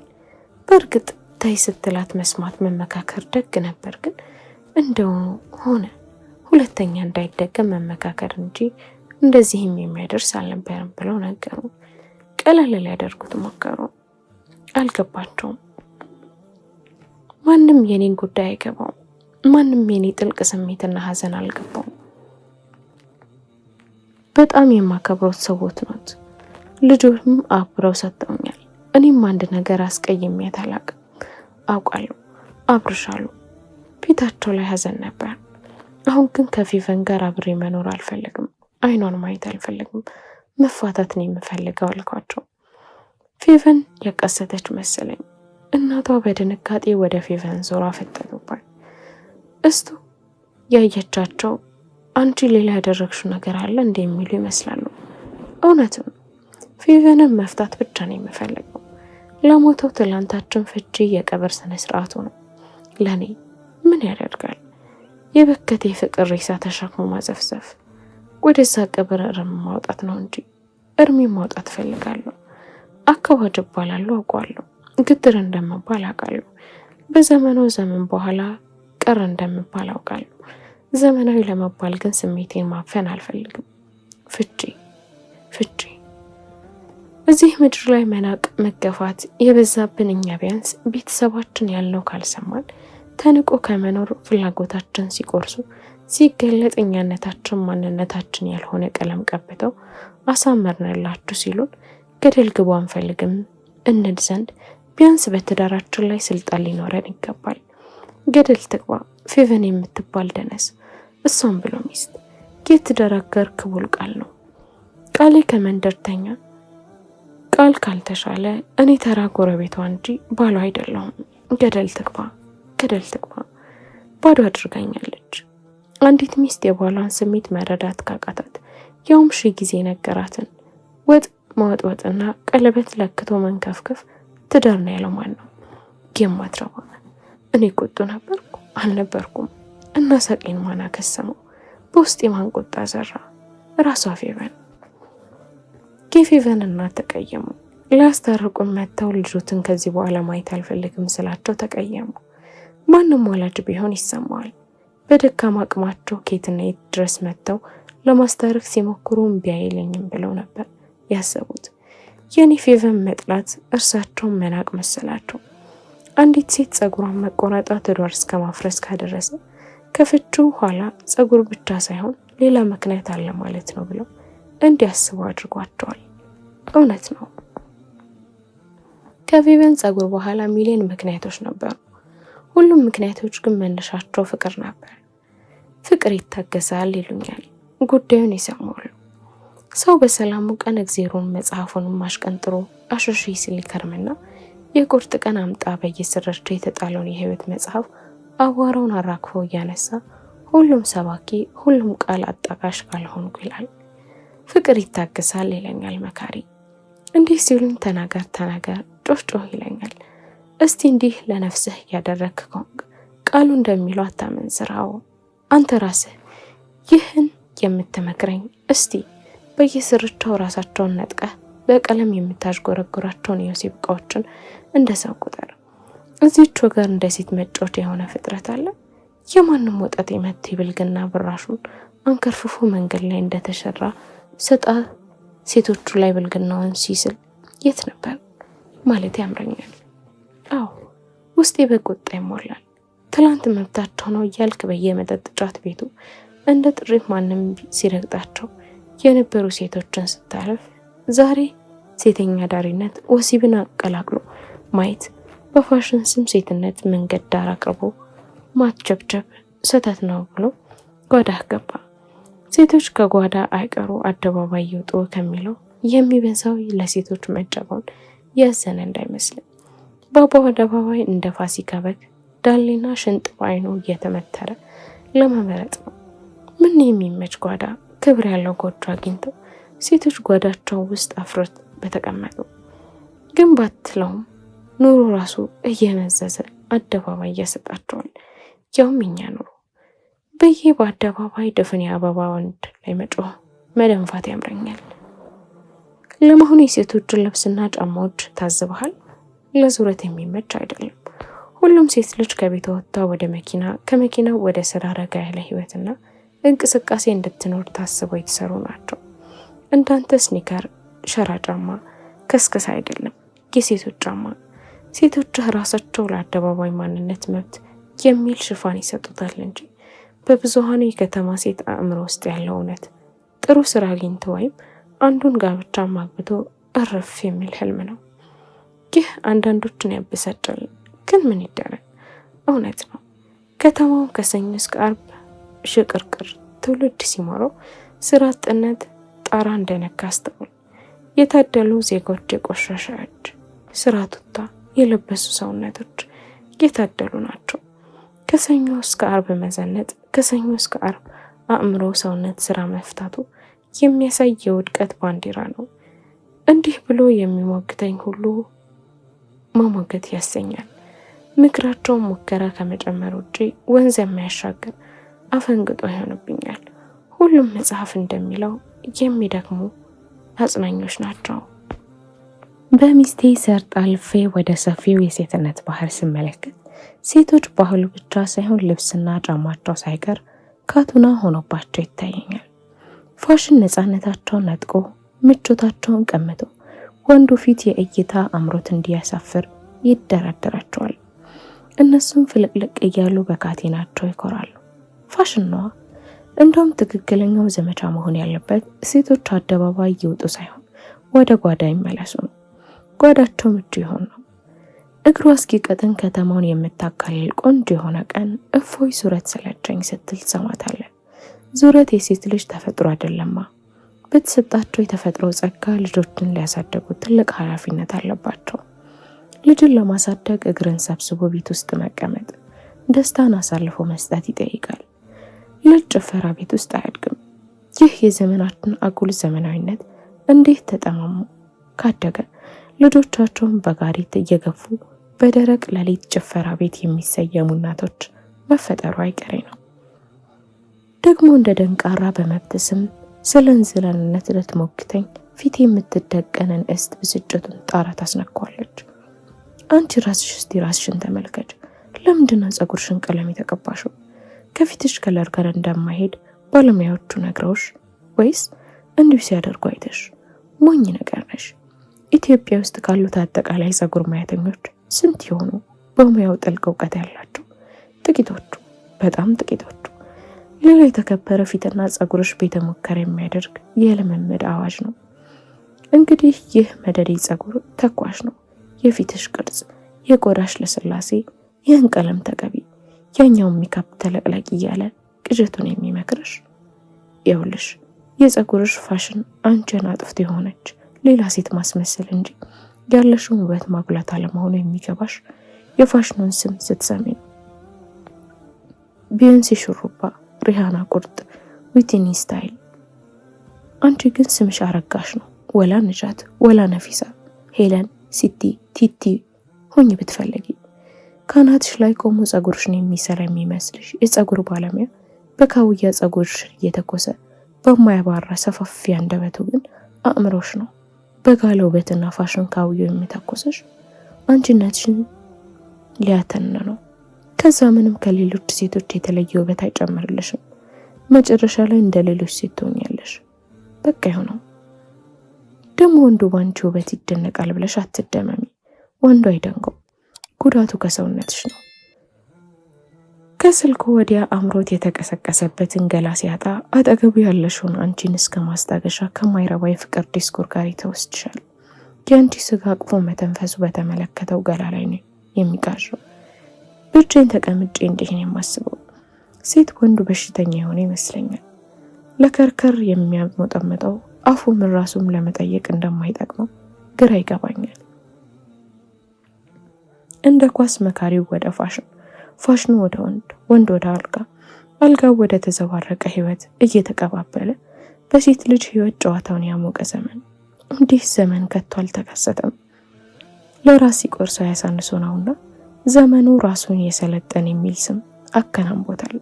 በእርግጥ ታይ ስትላት መስማት መመካከር ደግ ነበር፣ ግን እንደው ሆነ ሁለተኛ እንዳይደገም መመካከር እንጂ እንደዚህም የሚያደርስ አልነበረም ብለው ነገሩ። ቀለል ሊያደርጉት ሞከሩ። አልገባቸውም። ማንም የኔን ጉዳይ አይገባውም። ማንም የኔ ጥልቅ ስሜትና ሀዘን አልገባውም። በጣም የማከብረው ሰዎች ናት። ልጆችም አብረው ሰጥተውኛል። እኔም አንድ ነገር አስቀይሜያት አላውቅም። አውቃለሁ አብርሻሉ። ፊታቸው ላይ ሀዘን ነበር። አሁን ግን ከፌቨን ጋር አብሬ መኖር አልፈልግም። አይኗን ማየት አልፈልግም። መፋታት ነው የምፈልገው አልኳቸው። ፌቨን ያቀሰተች መሰለኝ። እናቷ በድንጋጤ ወደ ፌቨን ዞራ ፈጠጡባት። እስቱ ያየቻቸው አንቺ ሌላ ያደረግሽው ነገር አለ እንደሚሉ ይመስላሉ። እውነትም ፌቨንን መፍታት ብቻ ነው የምፈልገው። ለሞተው ትላንታችን ፍቺ የቀብር ስነ ስርዓቱ ነው። ለኔ ምን ያደርጋል? የበከቴ ፍቅር ሬሳ ተሸክሞ ማዘፍዘፍ። ወደዛ ቀብር እርም ማውጣት ነው እንጂ እርሜ ማውጣት ፈልጋለሁ። አካባጅ እባላለሁ አውቃለሁ። ግድር እንደምባል አውቃለሁ። በዘመኑ ዘመን በኋላ ቀር እንደምባል አውቃለሁ። ዘመናዊ ለመባል ግን ስሜቴን ማፈን አልፈልግም። ፍቺ እዚህ ምድር ላይ መናቅ መገፋት የበዛብን እኛ ቢያንስ ቤተሰባችን ያልነው ካልሰማን ተንቆ ከመኖር ፍላጎታችን ሲቆርሱ ሲገለጥ እኛነታችን ማንነታችን ያልሆነ ቀለም ቀብተው አሳመርንላችሁ ሲሉን ገደል ግቡ አንፈልግም እንል ዘንድ ቢያንስ በትዳራችን ላይ ስልጣን ሊኖረን ይገባል። ገደል ትግባ ፌቨን የምትባል ደነስ፣ እሷም ብሎ ሚስት የተደረገር ክቡል ቃል ነው። ቃሌ ከመንደርተኛ ቃል ካልተሻለ እኔ ተራ ጎረቤቷ እንጂ ባሏ አይደለሁም። ገደል ትግባ ባዶ አድርጋኛለች። አንዲት ሚስት የባሏን ስሜት መረዳት ካቃታት ያውም ሺህ ጊዜ ነገራትን ወጥ ማወጥወጥና ቀለበት ለክቶ መንከፍከፍ ትዳር ነው ያለው ማን ነው? የማትረባ እኔ ቁጡ ነበርኩ አልነበርኩም? እና ሰቄን ማን አከሰመው? በውስጥ የማን ቁጣ ዘራ? ራሷ ፌቨን። የፌቨን እናት ተቀየሙ። ሊያስታርቁን መጥተው ልጆትን ከዚህ በኋላ ማየት አልፈልግም ስላቸው ተቀየሙ። ማንም ወላጅ ቢሆን ይሰማዋል። በደካማ አቅማቸው ኬትና የት ድረስ መጥተው ለማስታረቅ ሲሞክሩ እምቢ አይለኝም ብለው ነበር ያሰቡት። የኔ ፌቨን መጥላት እርሳቸውን መናቅ መሰላቸው። አንዲት ሴት ጸጉሯን መቆረጣ ትዳር እስከ ማፍረስ ካደረሰ ከፍቺው ኋላ ጸጉር ብቻ ሳይሆን ሌላ ምክንያት አለ ማለት ነው ብለው እንዲያስቡ አድርጓቸዋል። እውነት ነው። ከፌቨን ጸጉር በኋላ ሚሊዮን ምክንያቶች ነበሩ። ሁሉም ምክንያቶች ግን መነሻቸው ፍቅር ነበር። ፍቅር ይታገሳል ይሉኛል ጉዳዩን ይሰማሉ። ሰው በሰላሙ ቀን እግዚአብሔርን መጽሐፉን ማሽቀንጥሮ አሽሽ ሲል ይከርምና የቁርጥ ቀን አምጣ በየስራቸው የተጣለውን የህይወት መጽሐፍ አዋራውን አራክፎ እያነሳ ሁሉም ሰባኪ ሁሉም ቃል አጣቃሽ ካልሆንኩ ይላል። ፍቅር ይታገሳል ይለኛል መካሪ። እንዲህ ሲሉኝ ተናገር ጮህ ይለኛል። እስቲ እንዲህ ለነፍስህ ያደረክ ከሆንክ ቃሉ እንደሚለው አታመንዝራው። አንተ ራስህ ይህን የምትመክረኝ እስቲ በየስርቻው ራሳቸውን ነጥቀህ በቀለም የምታዥጎረጉራቸውን የወሲብ ዕቃዎችን እንደ ሰው ቁጥር። እዚህች ወገር እንደ ሴት መጫወቻ የሆነ ፍጥረት አለ። የማንም ወጣት የመት ይብልግና ብራሹን አንከርፍፎ መንገድ ላይ እንደተሸራ ሰጣ ሴቶቹ ላይ ብልግናውን ሲስል የት ነበር ማለት ያምረኛል። አዎ ውስጤ በቁጣ ይሞላል። ትላንት መብታቸው ነው እያልክ በየመጠጥ ጫት ቤቱ እንደ ጥሪት ማንም ሲረግጣቸው የነበሩ ሴቶችን ስታረፍ ዛሬ ሴተኛ ዳሪነት ወሲብን አቀላቅሎ ማየት በፋሽን ስም ሴትነት መንገድ ዳር አቅርቦ ማትቸብቸብ ሰተት ነው ብሎ ጓዳ ገባ። ሴቶች ከጓዳ አይቀሩ አደባባይ ይወጡ ከሚለው የሚበዛው ለሴቶች መጨቆን ያዘነ እንዳይመስል በአባው አደባባይ እንደ ፋሲካ በግ ዳሌና ሽንጥ ባይኑ እየተመተረ ለመመረጥ ነው። ምን የሚመች ጓዳ ክብር ያለው ጎጆ አግኝተው ሴቶች ጓዳቸው ውስጥ አፍሮት በተቀመጡ። ግን ባትለውም ኑሮ ራሱ እየመዘዘ አደባባይ እያሰጣቸዋል። ያውም እኛ ኑሮ በአደባባይ ድፍን የአበባ ወንድ ላይ መጮህ መደንፋት ያምረኛል። ለመሆኑ የሴቶችን ልብስና ጫማዎች ታዝበሃል? ለዙረት የሚመች አይደለም። ሁሉም ሴት ልጅ ከቤት ወጥታ ወደ መኪና ከመኪናው ወደ ስራ ረጋ ያለ ህይወትና እንቅስቃሴ እንድትኖር ታስበው የተሰሩ ናቸው። እንዳንተ ስኒከር ሸራ ጫማ ከስከስ አይደለም የሴቶች ጫማ። ሴቶች ራሳቸው ለአደባባይ ማንነት መብት የሚል ሽፋን ይሰጡታል እንጂ በብዙሃኑ የከተማ ሴት አእምሮ ውስጥ ያለው እውነት ጥሩ ስራ አግኝቶ ወይም አንዱን ጋብቻ ማግብቶ እረፍ የሚል ህልም ነው። ይህ አንዳንዶችን ያበሳጫል፣ ግን ምን ይደረግ እውነት ነው። ከተማው ከሰኞ እስከ ዓርብ ሽቅርቅር ትውልድ ሲሞረው ስራ አጥነት ጣራ እንደነካ አስተውል። የታደሉ ዜጎች የቆሸሸ እጅ፣ ስራ ቱታ የለበሱ ሰውነቶች የታደሉ ናቸው። ከሰኞ እስከ አርብ መዘነጥ፣ ከሰኞ እስከ አርብ አእምሮ ሰውነት ስራ መፍታቱ የሚያሳይ የውድቀት ባንዲራ ነው። እንዲህ ብሎ የሚሞግተኝ ሁሉ መሞገት ያሰኛል። ምክራቸውን ሙከራ ከመጨመር ውጪ ወንዝ የማያሻግር አፈንግጦ ይሆንብኛል። ሁሉም መጽሐፍ እንደሚለው የሚደክሙ አጽናኞች ናቸው። በሚስቴ ሰርጥ አልፌ ወደ ሰፊው የሴትነት ባህር ስመለከት ሴቶች ባህሉ ብቻ ሳይሆን ልብስና ጫማቸው ሳይቀር ካቱና ሆኖባቸው ይታየኛል። ፋሽን ነፃነታቸውን ነጥቆ ምቾታቸውን ቀምቶ ወንዱ ፊት የእይታ አምሮት እንዲያሳፍር ይደረደራቸዋል። እነሱም ፍልቅልቅ እያሉ በካቴናቸው ይኮራሉ። ፋሽን ነዋ። እንደውም ትክክለኛው ዘመቻ መሆን ያለበት ሴቶች አደባባይ ይውጡ ሳይሆን ወደ ጓዳ ይመለሱ ነው። ጓዳቸው ምቹ ይሆን ነው። እግሯ እስኪቀጥን ከተማውን የምታካልል ቆንጆ የሆነ ቀን እፎይ ዙረት ሰለቸኝ ስትል ትሰማታለን። ዙረት የሴት ልጅ ተፈጥሮ አይደለማ። በተሰጣቸው የተፈጥሮ ጸጋ ልጆችን ሊያሳደጉ ትልቅ ኃላፊነት አለባቸው። ልጅን ለማሳደግ እግርን ሰብስቦ ቤት ውስጥ መቀመጥ፣ ደስታን አሳልፎ መስጠት ይጠይቃል። ልጅ ጭፈራ ቤት ውስጥ አያድግም። ይህ የዘመናችን አጉል ዘመናዊነት እንዴት ተጠማሙ። ካደገ ልጆቻቸውን በጋሪት እየገፉ በደረቅ ሌሊት ጭፈራ ቤት የሚሰየሙ እናቶች መፈጠሩ አይቀሬ ነው። ደግሞ እንደ ደንቃራ በመብት ስም ስለ እንዝላልነት ልትሞግተኝ ፊት የምትደቀንን እስት ብስጭቱን ጣራ ታስነኳለች። አንቺ ራስሽ እስቲ ራስሽን ተመልከች። ለምንድነው ጸጉርሽን ቀለም የተቀባሽው? ከፊትሽ ከለር ጋር እንደማይሄድ ባለሙያዎቹ ነግረውሽ ወይስ እንዲሁ ሲያደርጉ አይተሽ? ሞኝ ነገር ነሽ። ኢትዮጵያ ውስጥ ካሉት አጠቃላይ ጸጉር ሙያተኞች ስንት የሆኑ በሙያው ጥልቅ እውቀት ያላቸው? ጥቂቶቹ፣ በጣም ጥቂቶቹ። ሌላ የተከበረ ፊትና ጸጉርሽ ቤተ ሙከራ የሚያደርግ የልምምድ አዋጅ ነው። እንግዲህ ይህ መደዴ ጸጉር ተኳሽ ነው። የፊትሽ ቅርጽ፣ የቆዳሽ ለስላሴ፣ ይህን ቀለም ተቀቢ፣ ያኛውን ሜካፕ ተለቅላቂ እያለ ቅዠቱን የሚመክርሽ። ይኸውልሽ የጸጉርሽ ፋሽን አንቺን አጥፍቶ የሆነች ሌላ ሴት ማስመሰል እንጂ ያለሽውን ውበት ማጉላት አለመሆኑ የሚገባሽ የፋሽኑን ስም ስትሰሚ ነው። ቢዮንሴ ሹሩባ፣ ሪሃና ቁርጥ፣ ዊትኒ ስታይል። አንቺ ግን ስምሽ አረጋሽ ነው። ወላ ንጃት፣ ወላ ነፊሳ፣ ሄለን፣ ሲቲ፣ ቲቲ ሆኝ ብትፈልጊ። ካናትሽ ላይ ቆሞ ጸጉርሽን የሚሰራ የሚመስልሽ የጸጉር ባለሙያ በካውያ ጸጉርሽን እየተኮሰ በማያባራ ሰፋፊ አንደበቱ ግን አእምሮሽ ነው። በጋለ ውበትና ፋሽን ካውያው የሚተኮሰሽ አንቺነትሽን ሊያተን ነው። ከዛ ምንም ከሌሎች ሴቶች የተለየ ውበት አይጨምርልሽም። መጨረሻ ላይ እንደ ሌሎች ሴት ትሆኛለሽ። በቃ ይሆነው። ደግሞ ወንዱ ባንቺ ውበት ይደነቃል ብለሽ አትደመሚ። ወንዱ አይደንቀው። ጉዳቱ ከሰውነትሽ ነው። ከስልኩ ወዲያ አምሮት የተቀሰቀሰበትን ገላ ሲያጣ አጠገቡ ያለሽውን አንቺን እስከ ማስታገሻ ከማይረባ የፍቅር ዲስኮር ጋር ይተወስድሻል። የአንቺ ስጋ አቅፎ መተንፈሱ በተመለከተው ገላ ላይ ነው የሚቃዠው። ብቻዬን ተቀምጬ እንዲህ ነው የማስበው። ሴት ወንዱ በሽተኛ የሆነ ይመስለኛል። ለከርከር የሚያሞጠመጠው አፉ ምን ራሱም ለመጠየቅ እንደማይጠቅመው ግራ ይገባኛል። እንደ ኳስ መካሪው ወደ ፋሽን፣ ፋሽኑ ወደ ወንድ፣ ወንድ ወደ አልጋ፣ አልጋው ወደ ተዘባረቀ ህይወት እየተቀባበለ በሴት ልጅ ህይወት ጨዋታውን ያሞቀ ዘመን። እንዲህ ዘመን ከቶ አልተከሰተም። ለራስ ሲቆርሰው ያሳንሶ ነውና ዘመኑ ራሱን የሰለጠን የሚል ስም አከናንቦታል።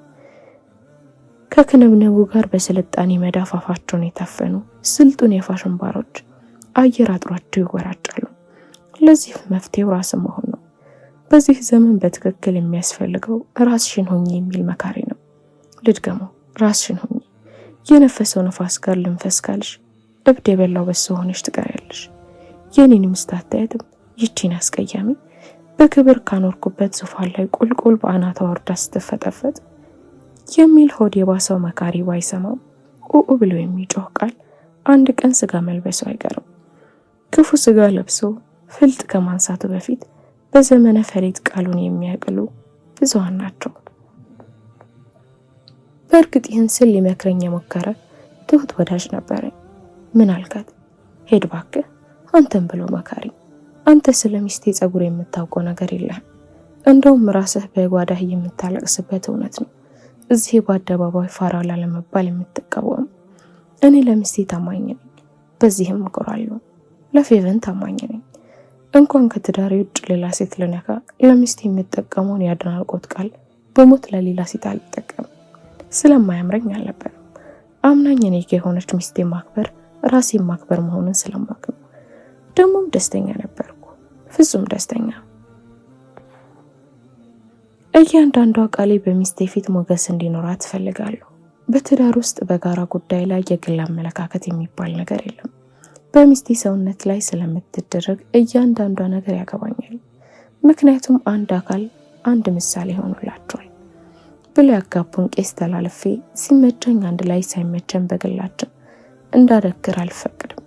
ከክንብንቡ ጋር በስልጣኔ መዳፍ አፋቸውን የታፈኑ ስልጡን የፋሽን ባሮች አየር አጥሯቸው ይወራጫሉ። ለዚህ መፍትሄው ራስ መሆን ነው። በዚህ ዘመን በትክክል የሚያስፈልገው ራስሽን ሆኚ የሚል መካሪ ነው። ልድገመው፣ ራስሽን ሆኚ። የነፈሰው ነፋስ ጋር ልንፈስ ካልሽ እብድ የበላው በሶ ሆነሽ ትቀሪያለሽ። የኔን ምስታታየትም ይቺን አስቀያሚ በክብር ካኖርኩበት ዙፋን ላይ ቁልቁል በአናቷ ወርዳ ስትፈጠፈጥ የሚል ሆድ የባሰው መካሪ ባይሰማው ኡኡ ብሎ የሚጮህ ቃል አንድ ቀን ስጋ መልበሱ አይቀርም። ክፉ ስጋ ለብሶ ፍልጥ ከማንሳቱ በፊት በዘመነ ፈሊጥ ቃሉን የሚያቅሉ ብዙሃን ናቸው። በእርግጥ ይህን ስል ሊመክረኝ የሞከረ ትሁት ወዳጅ ነበረኝ። ምን አልካት? ሄድ እባክህ አንተን ብሎ መካሪ። አንተ ስለ ሚስቴ ጸጉር የምታውቀው ነገር የለህም። እንደውም ራስህ በጓዳህ የምታለቅስበት እውነት ነው እዚህ በአደባባይ ፋራ ላለመባል የምትቃወም። እኔ ለሚስቴ ታማኝ ነኝ፣ በዚህም እኮራለሁ። ለፌቨን ታማኝ ነኝ። እንኳን ከትዳሬ ውጭ ሌላ ሴት ልነካ ለሚስቴ የምጠቀመውን የአድናቆት ቃል በሞት ለሌላ ሴት አልጠቀምም። ስለማያምረኝ አልነበረም። አምናኝ እኔ የሆነች ሚስቴ ማክበር ራሴን ማክበር መሆኑን ስለማውቅ ነው። ደግሞም ደስተኛ ነበርኩ፣ ፍጹም ደስተኛ። እያንዳንዷ ቃሌ በሚስቴ ፊት ሞገስ እንዲኖራት እፈልጋለሁ። በትዳር ውስጥ በጋራ ጉዳይ ላይ የግል አመለካከት የሚባል ነገር የለም። በሚስቴ ሰውነት ላይ ስለምትደረግ እያንዳንዷ ነገር ያገባኛል። ምክንያቱም አንድ አካል አንድ ምሳሌ ሆኖላቸዋል ብለው ያጋቡን ቄስ ተላልፌ ሲመቸኝ አንድ ላይ ሳይመቸን በግላችን እንዳደክር አልፈቅድም።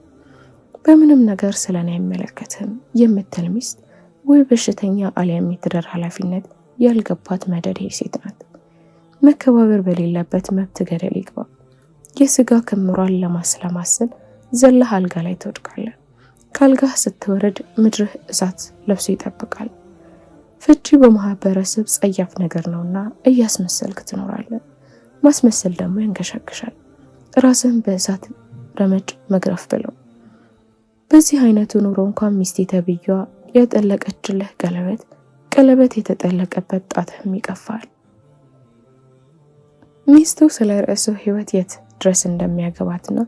በምንም ነገር ስለኔ አይመለከትም የምትል ሚስት ወይ በሽተኛ አሊያም የትዳር ኃላፊነት ያልገባት መደዴ ሴት ናት። መከባበር በሌለበት መብት ገደል ይግባ። የስጋ ክምሯን ለማስለማሰል ዘለህ አልጋ ላይ ትወድቃለህ። ካልጋህ ስትወረድ ምድርህ እሳት ለብሶ ይጠብቃል። ፍቺ በማህበረሰብ ጸያፍ ነገር ነውና እያስመሰልክ ትኖራለህ። ማስመሰል ደግሞ ያንገሸግሻል። ራስህን በእሳት ረመጭ መግረፍ ብለው። በዚህ አይነቱ ኑሮ እንኳን ሚስቴ ተብዬዋ ያጠለቀችልህ ቀለበት የተጠለቀበት ጣትህም ይቀፋል። ሚስቱ ስለ ርዕሱ ህይወት የት ድረስ እንደሚያገባትና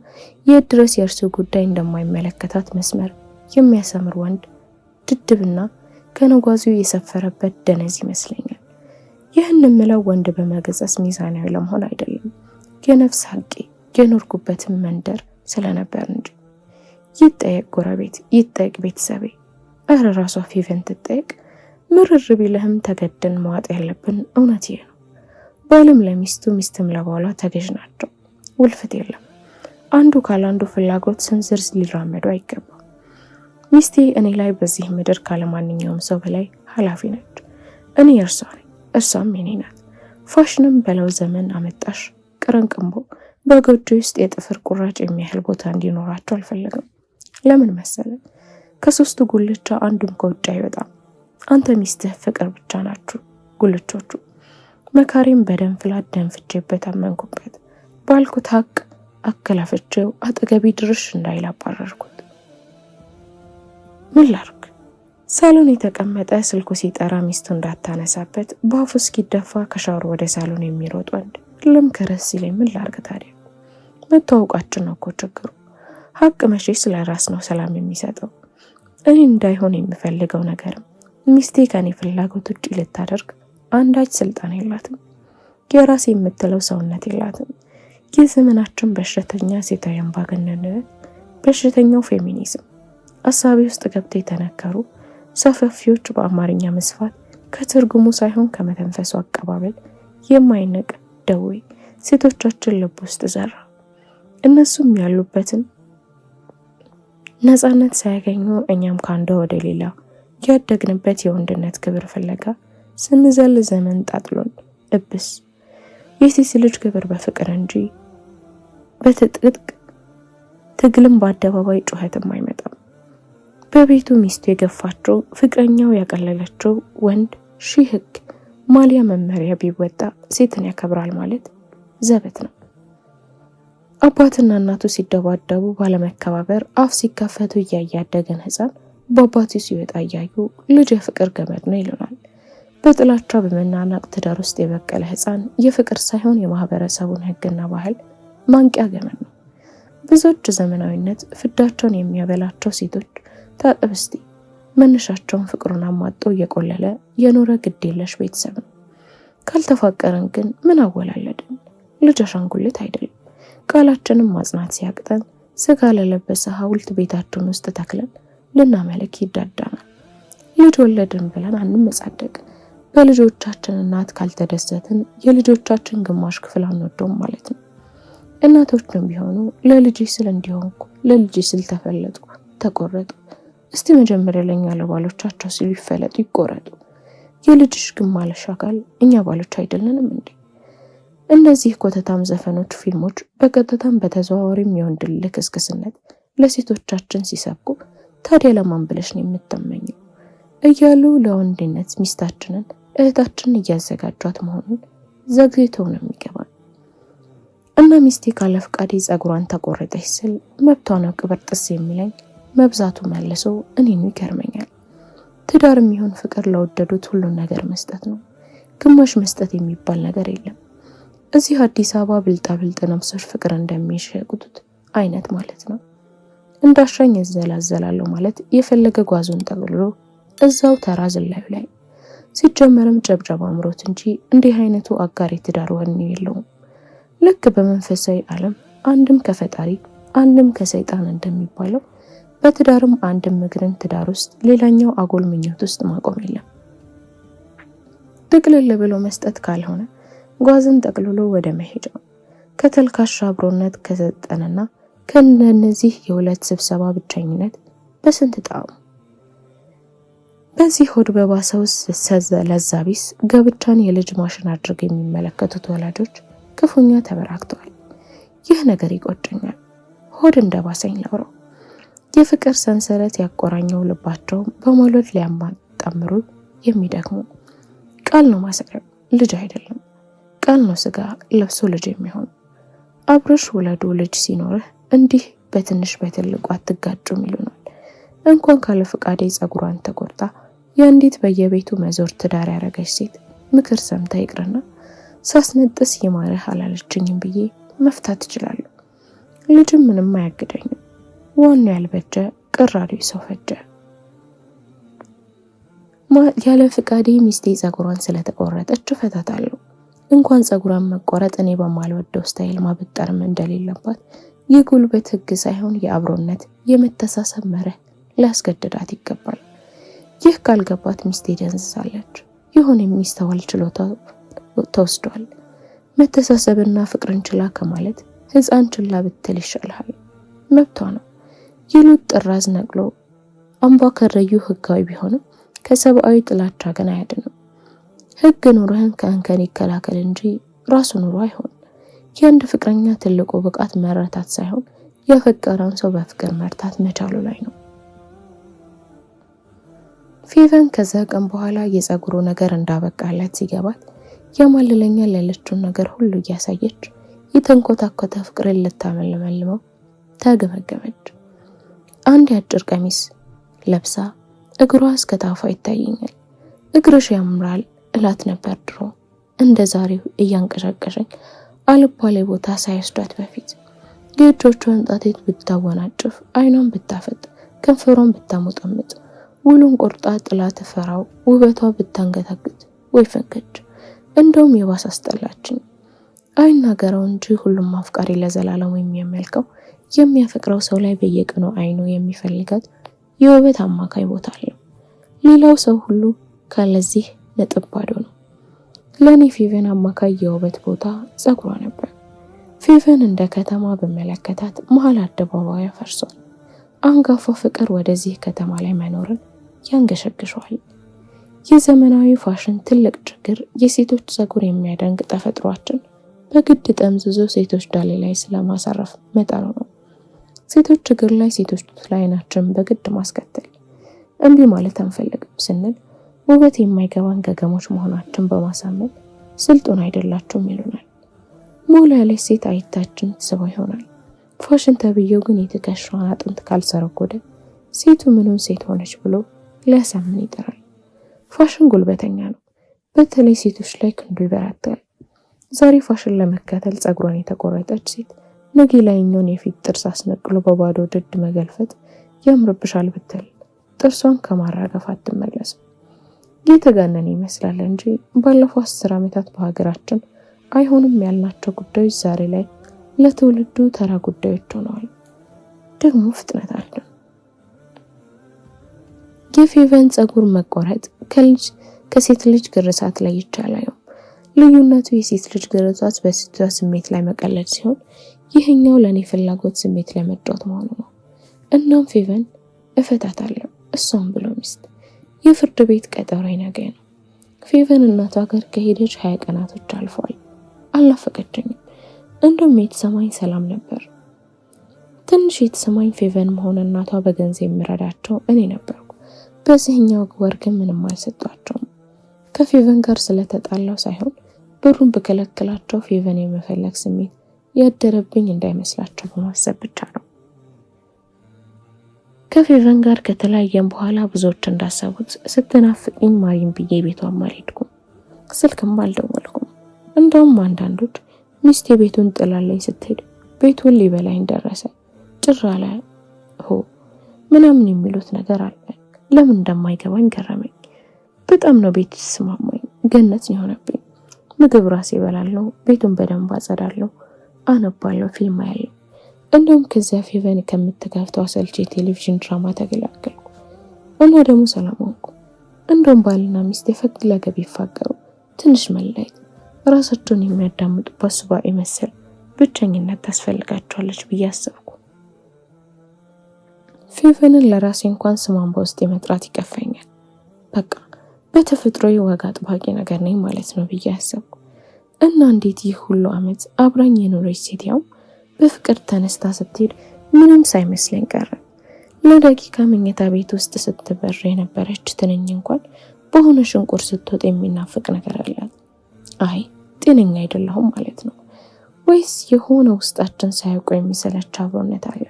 የት ድረስ የእርሱ ጉዳይ እንደማይመለከታት መስመር የሚያሰምር ወንድ ድድብና ከነጓዙ የሰፈረበት ደነዝ ይመስለኛል። ይህን የምለው ወንድ በመገሰጽ ሚዛናዊ ለመሆን አይደለም። የነፍስ ሀቄ የኖርኩበትን መንደር ስለነበር እንጂ። ይጠየቅ ጎረቤት፣ ይጠየቅ ቤተሰቤ፣ እረ ራሷ ፌቨን ትጠየቅ። ምርር ቢልህም ተገደን መዋጥ ያለብን እውነት ይሄ ነው። ባልም ለሚስቱ ሚስትም ለባሏ ተገዥ ናቸው። ውልፍት የለም። አንዱ ካላንዱ ፍላጎት ስንዝር ሊራመዱ አይገባም። ሚስቴ እኔ ላይ በዚህ ምድር ካለማንኛውም ሰው በላይ ኃላፊ ነች። እኔ እርሷ ነኝ፣ እርሷም የኔ ናት። ፋሽንም በለው ዘመን አመጣሽ ቅረንቅንቦ በጎጆ ውስጥ የጥፍር ቁራጭ የሚያህል ቦታ እንዲኖራቸው አልፈለግም። ለምን መሰለ? ከሶስቱ ጉልቻ አንዱም ከውጭ አይወጣም። አንተ ሚስትህ ፍቅር ብቻ ናችሁ ጉልቾቹ። መካሪም በደም ፍላት ደንፍቼበት አመንኩበት። ባልኩት ሀቅ አከላፍቼው አጠገቢ ድርሽ እንዳይል አባረርኩት። ምን ላርግ? ሳሎን የተቀመጠ ስልኩ ሲጠራ ሚስቱ እንዳታነሳበት በአፉ እስኪደፋ ከሻወር ወደ ሳሎን የሚሮጥ ወንድ ልምከረስ ሲለኝ ምን ላርግ ታዲያ? መተዋወቃችን ነው እኮ ችግሩ። ሀቅ መቼ ስለ ራስ ነው ሰላም የሚሰጠው። እኔ እንዳይሆን የምፈልገው ነገርም ሚስቴ ከኔ ፍላጎት ውጭ ልታደርግ አንዳች ስልጣን የላትም። የራስ የምትለው ሰውነት የላትም። የዘመናችን በሽተኛ ሴታዊ አምባገነንነት፣ በሽተኛው ፌሚኒዝም አሳቢ ውስጥ ገብተው የተነከሩ ሰፈፊዎች በአማርኛ መስፋት ከትርጉሙ ሳይሆን ከመተንፈሱ አቀባበል የማይነቅ ደዌ ሴቶቻችን ልብ ውስጥ ዘራ። እነሱም ያሉበትን ነፃነት ሳያገኙ እኛም ካንዱ ወደ ሌላ ያደግንበት የወንድነት ክብር ፍለጋ ስንዘል ዘመን ጣጥሎን እብስ። የሴት ልጅ ክብር በፍቅር እንጂ በትጥቅ ትግልም በአደባባይ ጩኸትም አይመጣም። በቤቱ ሚስቱ የገፋቸው ፍቅረኛው ያቀለለችው ወንድ ሺህ ህግ ማሊያ መመሪያ ቢወጣ ሴትን ያከብራል ማለት ዘበት ነው። አባትና እናቱ ሲደባደቡ ባለመከባበር አፍ ሲካፈቱ እያያደገን ህፃን በአባቱ ሲወጣ እያዩ ልጅ የፍቅር ገመድ ነው ይሉናል። በጥላቻ በመናናቅ ትዳር ውስጥ የበቀለ ህፃን የፍቅር ሳይሆን የማህበረሰቡን ህግና ባህል ማንቂያ ገመድ ነው። ብዙዎች ዘመናዊነት ፍዳቸውን የሚያበላቸው ሴቶች ታጠብ እስቲ መነሻቸውን ፍቅሩን አሟጦ እየቆለለ የኖረ ግዴለሽ ቤተሰብ ነው። ካልተፋቀረን ግን ምን አወላለድን? ልጅ አሻንጉሊት አይደለም። ቃላችንን ማጽናት ሲያቅተን ስጋ ለለበሰ ሐውልት ቤታችን ውስጥ ተክለን ልናመልክ ይዳዳናል። ልጅ ወለድን ብለን አንመጻደቅ። በልጆቻችን እናት ካልተደሰትን የልጆቻችን ግማሽ ክፍል አንወደውም ማለት ነው። እናቶችም ቢሆኑ ለልጅ ስል እንዲሆንኩ ለልጅ ስል ተፈለጥኩ ተቆረጡ። እስቲ መጀመሪያ ለኛ ለባሎቻቸው ሲሉ ይፈለጡ ይቆረጡ። የልጅሽ ግማሽ አካል እኛ ባሎች አይደለንም እንዴ? እነዚህ ኮተታም ዘፈኖች፣ ፊልሞች በቀጥታም በተዘዋዋሪም የወንድ ልክስክስነት ለሴቶቻችን ሲሰብኩ ታዲያ ለማን ብለሽ ነው የምትመኘው እያሉ ለወንድነት ሚስታችንን እህታችንን እያዘጋጇት መሆኑን ዘግይተው ነው የሚገባል። እና ሚስቴ ካለ ፍቃዴ ጸጉሯን ተቆረጠች ስል መብቷ ነው ቅብርጥስ የሚለኝ መብዛቱ መልሶ እኔኑ ይገርመኛል። ትዳር የሚሆን ፍቅር ለወደዱት ሁሉን ነገር መስጠት ነው። ግማሽ መስጠት የሚባል ነገር የለም። እዚህ አዲስ አበባ ብልጣ ነፍሶች ፍቅር እንደሚሸጉት አይነት ማለት ነው። እንዳሻኝ እዘላዘላለሁ ማለት የፈለገ ጓዙን ጠቅልሎ እዛው ተራ ዝላዩ ላይ ሲጀመርም ጨብጨባ አምሮት እንጂ እንዲህ አይነቱ አጋር የትዳር ወኔ የለውም። ልክ በመንፈሳዊ ዓለም አንድም ከፈጣሪ አንድም ከሰይጣን እንደሚባለው በትዳርም አንድም እግርን ትዳር ውስጥ ሌላኛው አጎል ምኞት ውስጥ ማቆም የለም። ጥቅልል ብሎ መስጠት ካልሆነ ጓዝን ጠቅልሎ ወደ መሄጃ ከተልካሻ አብሮነት ከሰጠንና ከነዚህ የሁለት ስብሰባ ብቸኝነት በስንት ጣዕሙ በዚህ ሆድ በባሰው ለዛቢስ ጋብቻን የልጅ ማሽን አድርገው የሚመለከቱት ወላጆች ክፉኛ ተበራክተዋል። ይህ ነገር ይቆጨኛል። ሆድ እንደባሰኝ ለውረው የፍቅር ሰንሰለት ያቆራኘው ልባቸው በመውለድ ሊያማጣምሩ የሚደክሙ ቃል ነው ማሰሪያው፣ ልጅ አይደለም። ቃል ነው ስጋ ለብሶ ልጅ የሚሆን። አብረሽ ወለዱ ልጅ ሲኖርህ እንዲህ በትንሽ በትልቁ አትጋጩም ይሉናል። እንኳን ካለ ፍቃዴ ጸጉሯን ተቆርጣ የአንዲት በየቤቱ መዞር ትዳር ያረገች ሴት ምክር ሰምታ ይቅርና ሳስነጥስ ይማረህ አላለችኝም ብዬ መፍታት እችላለሁ። ልጅም ምንም አያግደኝም። ዋናው ያልበጀ ቅራሪው ሰው ፈጀ። ያለ ፍቃዴ ሚስቴ ጸጉሯን ስለተቆረጠች እፈታታለሁ። እንኳን ጸጉሯን መቆረጥ እኔ በማልወደው ስታይል ማበጠርም እንደሌለባት የጉልበት ሕግ ሳይሆን የአብሮነት የመተሳሰብ መርህ ሊያስገድዳት ይገባል። ይህ ካልገባት ሚስቴ ደንዝዛለች። ይሁን የሚስተዋል ችሎታ ተወስዷል። መተሳሰብና ፍቅርን ችላ ከማለት ሕፃን ችላ ብትል ይሻልሃል። መብቷ ነው። ይሉት ጥራዝ ነቅሎ አምባከረዩ ሕጋዊ ቢሆንም ከሰብአዊ ጥላቻ ግን አያድንም። ሕግ ኑሮህን ከእንከን ይከላከል እንጂ ራሱ ኑሮ አይሆን። የአንድ ፍቅረኛ ትልቁ ብቃት መረታት ሳይሆን ያፈቀረውን ሰው በፍቅር መርታት መቻሉ ላይ ነው። ፌቨን ከዛ ቀን በኋላ የጸጉሩ ነገር እንዳበቃለት ሲገባት ያማልለኛል ያለችውን ነገር ሁሉ እያሳየች የተንኮታኮተ ፍቅርን ልታመልመልመው ተገመገመች። አንድ አጭር ቀሚስ ለብሳ እግሯ እስከ ታፏ ይታየኛል። እግርሽ ያምራል እላት ነበር ድሮ እንደ ዛሬው እያንቀሸቀሸኝ አልባሌ ቦታ ሳይወስዳት በፊት። የእጆቿን ጣቴት ብታወናጭፍ፣ አይኗን ብታፈጥ፣ ከንፈሯን ብታሞጠምጥ፣ ውሉን ቆርጣ ጥላ ትፈራው ውበቷ ብታንገታግት ወይ ፈንከች። እንደውም የባሰ አስጠላችኝ። አይናገረው እንጂ ሁሉም አፍቃሪ ለዘላለሙ የሚያመልከው የሚያፈቅረው ሰው ላይ በየቀኑ አይኑ የሚፈልጋት የውበት አማካይ ቦታ አለው። ሌላው ሰው ሁሉ ካለዚህ ነጥብ ባዶ ነው። ለኔ ፌቨን አማካይ የውበት ቦታ ጸጉሯ ነበር። ፌቨን እንደ ከተማ በመለከታት መሀል አደባባዩ ፈርሷል። አንጋፋ ፍቅር ወደዚህ ከተማ ላይ መኖርን ያንገሸግሸዋል። የዘመናዊ ፋሽን ትልቅ ችግር የሴቶች ጸጉር የሚያደንቅ ተፈጥሯችን በግድ ጠምዝዞ ሴቶች ዳሌ ላይ ስለማሳረፍ መጣሩ ነው። ሴቶች እግር ላይ፣ ሴቶች ጡት ላይ አይናችን በግድ ማስከተል። እምቢ ማለት አንፈልግም ስንል ውበት የማይገባን ገገሞች መሆናችን በማሳመን ስልጡን አይደላችሁም ይሉናል። ሞላ ያለች ሴት አይታችን ትስበው ይሆናል። ፋሽን ተብዬው ግን የትከሻዋን አጥንት ካልሰረጎደ ሴቱ ምኑን ሴት ሆነች ብሎ ሊያሳምን ይጠራል። ፋሽን ጉልበተኛ ነው። በተለይ ሴቶች ላይ ክንዱ ይበረታል። ዛሬ ፋሽን ለመከተል ጸጉሯን የተቆረጠች ሴት ነገ ላይኛውን የፊት ጥርስ አስነቅሎ በባዶ ድድ መገልፈጥ ያምርብሻል ብትል ጥርሷን ከማራገፍ አትመለስም። የተጋነነ ይመስላል እንጂ ባለፈው 10 ዓመታት በሀገራችን አይሆንም ያልናቸው ጉዳዮች ዛሬ ላይ ለትውልዱ ተራ ጉዳዮች ሆነዋል። ደግሞ ፍጥነት አለ። የፌቨን ጸጉር መቆረጥ ከሴት ልጅ ግርዛት ላይ ይቻላል። ልዩነቱ የሴት ልጅ ግርዛት በሴቷ ስሜት ላይ መቀለድ ሲሆን ይህኛው ለኔ ፍላጎት ስሜት ላይ መጫወት መሆኑ ነው። እናም ፌቨን እፈታታለሁ እሷም ብሎ ሚስት የፍርድ ቤት ቀጠሮ ነገ ነው። ፌቨን እናቷ ጋር ከሄደች 20 ቀናቶች አልፈዋል። አልናፈቀችኝም። እንደውም የተሰማኝ ሰላም ነበር። ትንሽ የተሰማኝ ፌቨን መሆን እናቷ በገንዘብ የሚረዳቸው እኔ ነበርኩ። በዚህኛው ወር ግን ምንም አልሰጧቸውም። ከፌቨን ጋር ስለተጣላው ሳይሆን ብሩን በከለከላቸው ፌቨን የመፈለግ ስሜት ያደረብኝ እንዳይመስላቸው በማሰብ ብቻ ነው። ከፌቨን ጋር ከተለያየን በኋላ ብዙዎች እንዳሰቡት ስትናፍቅኝ ማሪን ብዬ ቤቷን አልሄድኩም፣ ስልክም አልደወልኩም። እንደውም አንዳንዶች ሚስቴ ቤቱን ጥላለኝ ስትሄድ ቤቱን ሊበላኝ ደረሰ ጭራ ላይ ምናምን የሚሉት ነገር አለ። ለምን እንደማይገባኝ ገረመኝ። በጣም ነው ቤት ተስማማኝ፣ ገነት ነው የሆነብኝ። ምግብ ራሴ እበላለሁ፣ ቤቱን በደንብ አጸዳለሁ፣ አነባለሁ፣ ፊልም አያለሁ። እንደውም ከዚያ ፌቨን ከምትከፍተው አሰልቺ ቴሌቪዥን ድራማ ተገላገልኩ እና ደግሞ ሰላም ሆንኩ። እንደውም ባልና ሚስት የፈለገ ቢፋቀሩ ትንሽ መለያየት ራሳቸውን የሚያዳምጡበት ሱባኤ መሰል ብቸኝነት ታስፈልጋቸዋለች ብዬ አሰብኩ። ፌቨንን ለራሴ እንኳን ስሟን በውስጤ መጥራት ይቀፈኛል። በቃ በተፈጥሮዬ ወግ አጥባቂ ነገር ነኝ ማለት ነው ብዬ አሰብኩ። እና እንዴት ይህ ሁሉ ዓመት አብራኝ የኖረች ሴት ያው በፍቅር ተነስታ ስትሄድ ምንም ሳይመስለኝ ቀረ። ለደቂቃ መኝታ ቤት ውስጥ ስትበር የነበረች ትንኝ እንኳን በሆነ ሽንቁር ስትወጥ የሚናፍቅ ነገር አላት። አይ ጤነኛ አይደለሁም ማለት ነው ወይስ የሆነ ውስጣችን ሳያውቁ የሚሰለች አብሮነት አለ?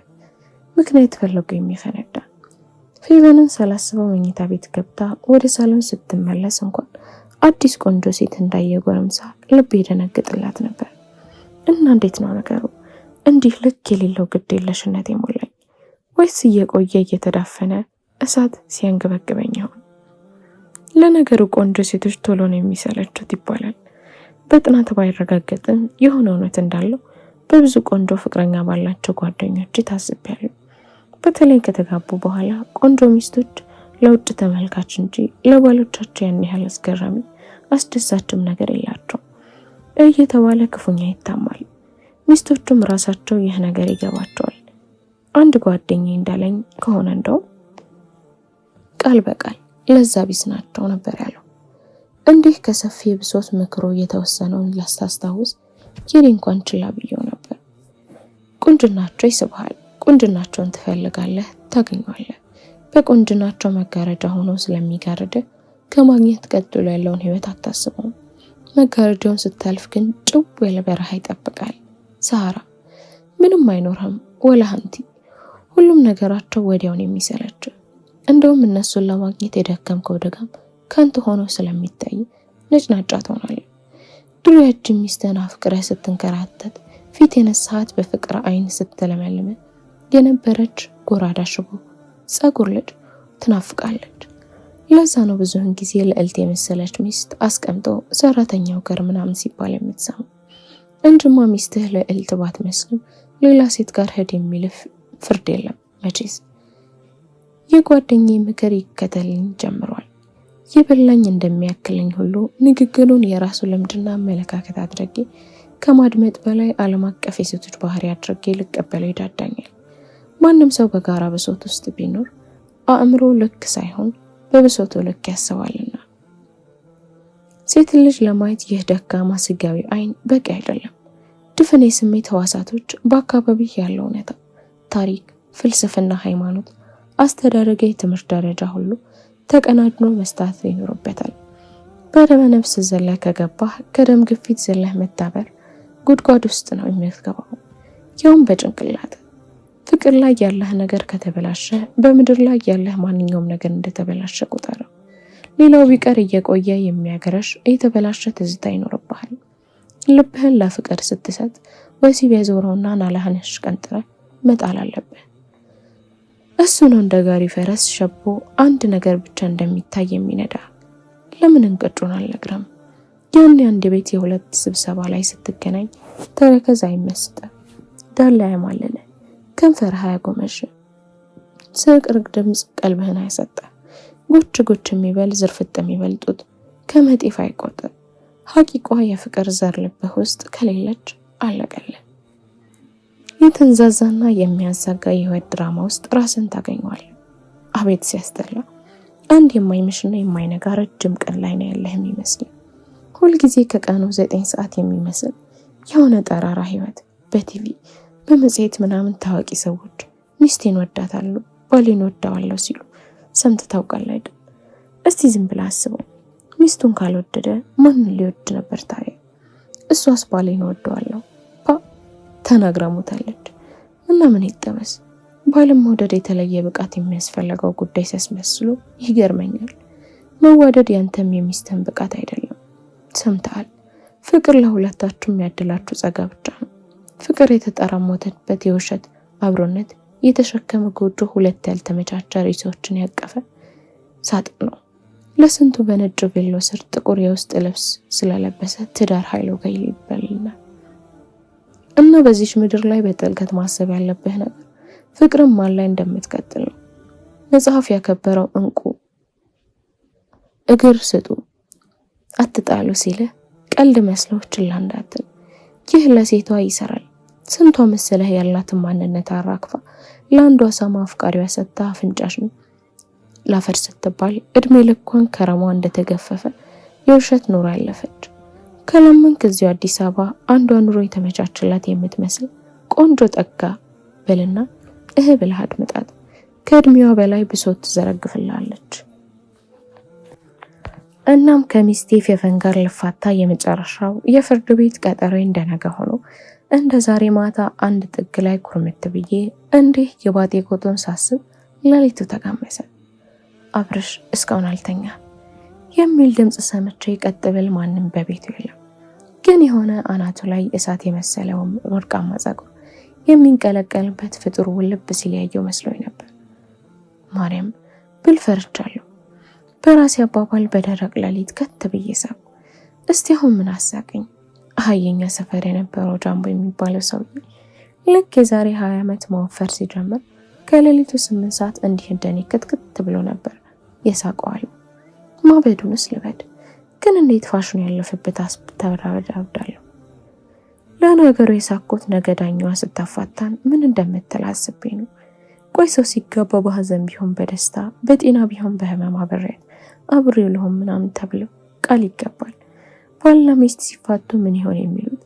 ምክንያት ፈልጎ የሚፈነዳ። ፌቨንን ሳላስበው መኝታ ቤት ገብታ ወደ ሳሎን ስትመለስ እንኳን አዲስ ቆንጆ ሴት እንዳየ ጎረምሳ ልብ ይደነግጥላት ነበር። እና እንዴት ነው ነገሩ? እንዲህ ልክ የሌለው ግድ የለሽነት የሞላኝ ወይስ እየቆየ እየተዳፈነ እሳት ሲያንገበግበኝ ይሆን? ለነገሩ ቆንጆ ሴቶች ቶሎ ነው የሚሰለቹት ይባላል። በጥናት ባይረጋገጥም የሆነ እውነት እንዳለው በብዙ ቆንጆ ፍቅረኛ ባላቸው ጓደኞች ታዝቤያለሁ። በተለይ ከተጋቡ በኋላ ቆንጆ ሚስቶች ለውጭ ተመልካች እንጂ ለባሎቻቸው ያን ያህል አስገራሚ አስደሳችም ነገር የላቸውም እየተባለ ክፉኛ ይታማል። ሚስቶቹም ራሳቸው ይህ ነገር ይገባቸዋል። አንድ ጓደኛዬ እንዳለኝ ከሆነ እንደው ቃል በቃል ለዛ ቢስ ናቸው ነበር ያለው። እንዲህ ከሰፊ ብሶት ምክሮ የተወሰነውን ላስታውስ የኔ እንኳን ችላ ብየው ነበር። ቁንጅናቸው ይስብሃል። ቁንጅናቸውን ትፈልጋለህ፣ ታገኘዋለህ። በቁንጅናቸው መጋረጃ ሆኖ ስለሚጋርድ ከማግኘት ቀጥሎ ያለውን ህይወት አታስበውም። መጋረጃውን ስታልፍ ግን ጭው ያለ በረሃ ይጠብቃል። ሰሃራ ምንም አይኖርም፣ ወላሃንቲ። ሁሉም ነገራቸው ወዲያውን የሚሰለች። እንደውም እነሱን ለማግኘት የደከምከው ድካም ከንቱ ሆኖ ስለሚታይ ነጭናጫ ትሆናለህ። ድሮ ያችን ሚስትህን አፍቅረህ ስትንከራተት ፊት የነሳሃት በፍቅር አይን ስትለመልም የነበረች ጎራዳ ሽቦ ጸጉር ልጅ ትናፍቃለች። ለዛ ነው ብዙውን ጊዜ ልዕልት የመሰለች ሚስት አስቀምጦ ሰራተኛው ጋር ምናምን ሲባል የምትሰማው። እንጅማ ሚስትህ ልዕልት ባትመስልም ሌላ ሴት ጋር ሄድ የሚል ፍርድ የለም መቼስ። የጓደኛዬ ምክር ይከተልኝ ጀምሯል። የበላኝ እንደሚያክለኝ ሁሉ ንግግሩን የራሱ ልምድና አመለካከት አድርጌ ከማድመጥ በላይ ዓለም አቀፍ የሴቶች ባህሪ አድርጌ ልቀበለው ይዳዳኛል። ማንም ሰው በጋራ ብሶት ውስጥ ቢኖር አእምሮ ልክ ሳይሆን በብሶቱ ልክ ያስባልና። ሴት ልጅ ለማየት ይህ ደካማ ስጋዊ አይን በቂ አይደለም። ድፍን የስሜት ህዋሳቶች በአካባቢ ያለው እውነታ፣ ታሪክ፣ ፍልስፍና፣ ሃይማኖት፣ አስተዳደግ፣ የትምህርት ደረጃ ሁሉ ተቀናድኖ መስታት ይኖርበታል። በደመ ነፍስ ዘለህ ከገባህ ከደም ግፊት ዘለህ መታበር ጉድጓድ ውስጥ ነው የምትገባው፣ ያውም በጭንቅላት። ፍቅር ላይ ያለህ ነገር ከተበላሸ በምድር ላይ ያለህ ማንኛውም ነገር እንደተበላሸ ቁጠረው። ሌላው ቢቀር እየቆየ የሚያገረሽ የተበላሸ ትዝታ ይኖርብሃል። ልብህን ለፍቅር ስትሰጥ ወሲብ የዞረውና ናላህን ቀንጥረ መጣል አለብህ። እሱ ነው እንደ ጋሪ ፈረስ ሸቦ አንድ ነገር ብቻ እንደሚታይ የሚነዳ። ለምን እንቅጩን አልነግረም? ያን አንድ ቤት የሁለት ስብሰባ ላይ ስትገናኝ ተረከዝ አይመስጥ፣ ዳላ ያማለለ፣ ከንፈርህ ያጎመሽ፣ ስቅርቅ ድምጽ ቀልብህን አይሰጠ፣ ጎች ጎች የሚበል ዝርፍጥ የሚበልጡት ከመጤፍ አይቆጥር። ሐቂቋ የፍቅር ዘር ልብህ ውስጥ ከሌለች አለቀለ። የተንዛዛና የሚያዛጋ የህይወት ድራማ ውስጥ ራስን ታገኘዋለህ። አቤት ሲያስጠላ! አንድ የማይመሽና የማይነጋ ረጅም ቀን ላይ ነው ያለህ የሚመስል። ሁልጊዜ ከቀኑ 9 ሰዓት የሚመስል የሆነ ጠራራ ህይወት በቲቪ በመጽሔት ምናምን ታዋቂ ሰዎች ሚስቴን ወዳታለሁ ባሌን ወዳዋለሁ ሲሉ ሰምተህ ታውቃለህ አይደል? እስቲ ዝም ብለህ አስበው። ሚስቱን ካልወደደ ማንን ሊወድ ነበር ታዲያ? እሷስ ባሌን ወደዋለሁ ተናግራ ሞታለች። እና ምን ይጠበስ? ባልን መውደድ የተለየ ብቃት የሚያስፈልገው ጉዳይ ሲያስመስሉ ይገርመኛል። መዋደድ ያንተም የሚስትህም ብቃት አይደለም። ሰምተሃል? ፍቅር ለሁለታችሁም ያድላችሁ ጸጋ ብቻ ነው። ፍቅር የተጠራሞተበት የውሸት አብሮነት የተሸከመ ጎጆ ሁለት ያልተመቻቸ ሬሳዎችን ያቀፈ ሳጥን ነው። ለስንቱ በነጭ ቬሎ ስር ጥቁር የውስጥ ልብስ ስለለበሰ ትዳር ኃይሉ ጋር ይበልናል። እና በዚህ ምድር ላይ በጥልቀት ማሰብ ያለብህ ነገር ፍቅርም ማን ላይ እንደምትቀጥል ነው። መጽሐፍ ያከበረው እንቁ እግር ስጡ አትጣሉ ሲለ ቀልድ መስለው ችላ እንዳትል። ይህ ለሴቷ ይሰራል። ስንቷ መሰለህ ያላትን ማንነት አራክፋ ለአንዷ ሰማ አፍቃሪዋ ሰጥታ አፍንጫሽን ላፈር ስትባል እድሜ ልኳን ከረሟ እንደተገፈፈ የውሸት ኑሮ ያለፈች። ከለመንክ እዚሁ አዲስ አበባ አንዷ ኑሮ የተመቻችላት የምትመስል ቆንጆ ጠጋ በልና ብለህ አድምጣት። ከእድሜዋ በላይ ብሶት ትዘረግፍላለች። እናም ከሚስቴ ፌቨን ጋር ልፋታ የመጨረሻው የፍርድ ቤት ቀጠሮ እንደነገ ሆኖ እንደ ዛሬ ማታ አንድ ጥግ ላይ ኩርምት ብዬ እንዲህ የባጤ ቆጡን ሳስብ ሌሊቱ ተጋመሰ። አብርሽ እስካሁን አልተኛ የሚል ድምጽ ሰምቼ ቀጥ ብል ማንም በቤቱ የለም። ግን የሆነ አናቱ ላይ እሳት የመሰለው ወርቃማ ጸጉር የሚንቀለቀልበት ፍጡር ውልብ ሲል ያየው መስሎኝ ነበር። ማርያም ብል ፈርቻለሁ። በራሴ አባባል በደረቅ ሌሊት ከት ብዬ ሳብ። እስቲ አሁን ምን አሳቀኝ? አህየኛ ሰፈር የነበረው ጃምቦ የሚባለው ሰውዬ ልክ የዛሬ 20 ዓመት መወፈር ሲጀምር ከሌሊቱ 8 ሰዓት እንዲህ እንደኔ ክትክት ብሎ ነበር የሳቀዋል። ማበዱንስ ልበድ። ግን እንዴት ፋሽኑ ያለፈበት አስብተራዳለሁ። ለነገሩ የሳኩት ነገዳኛዋ ስታፋታን ምን እንደምትል አስቤ ነው። ቆይ ሰው ሲጋባ በሐዘን ቢሆን በደስታ በጤና ቢሆን በህመም አብሬያት አብሬው ለሆም ምናምን ተብሎ ቃል ይገባል። ባልና ሚስት ሲፋቱ ምን ይሆን የሚሉት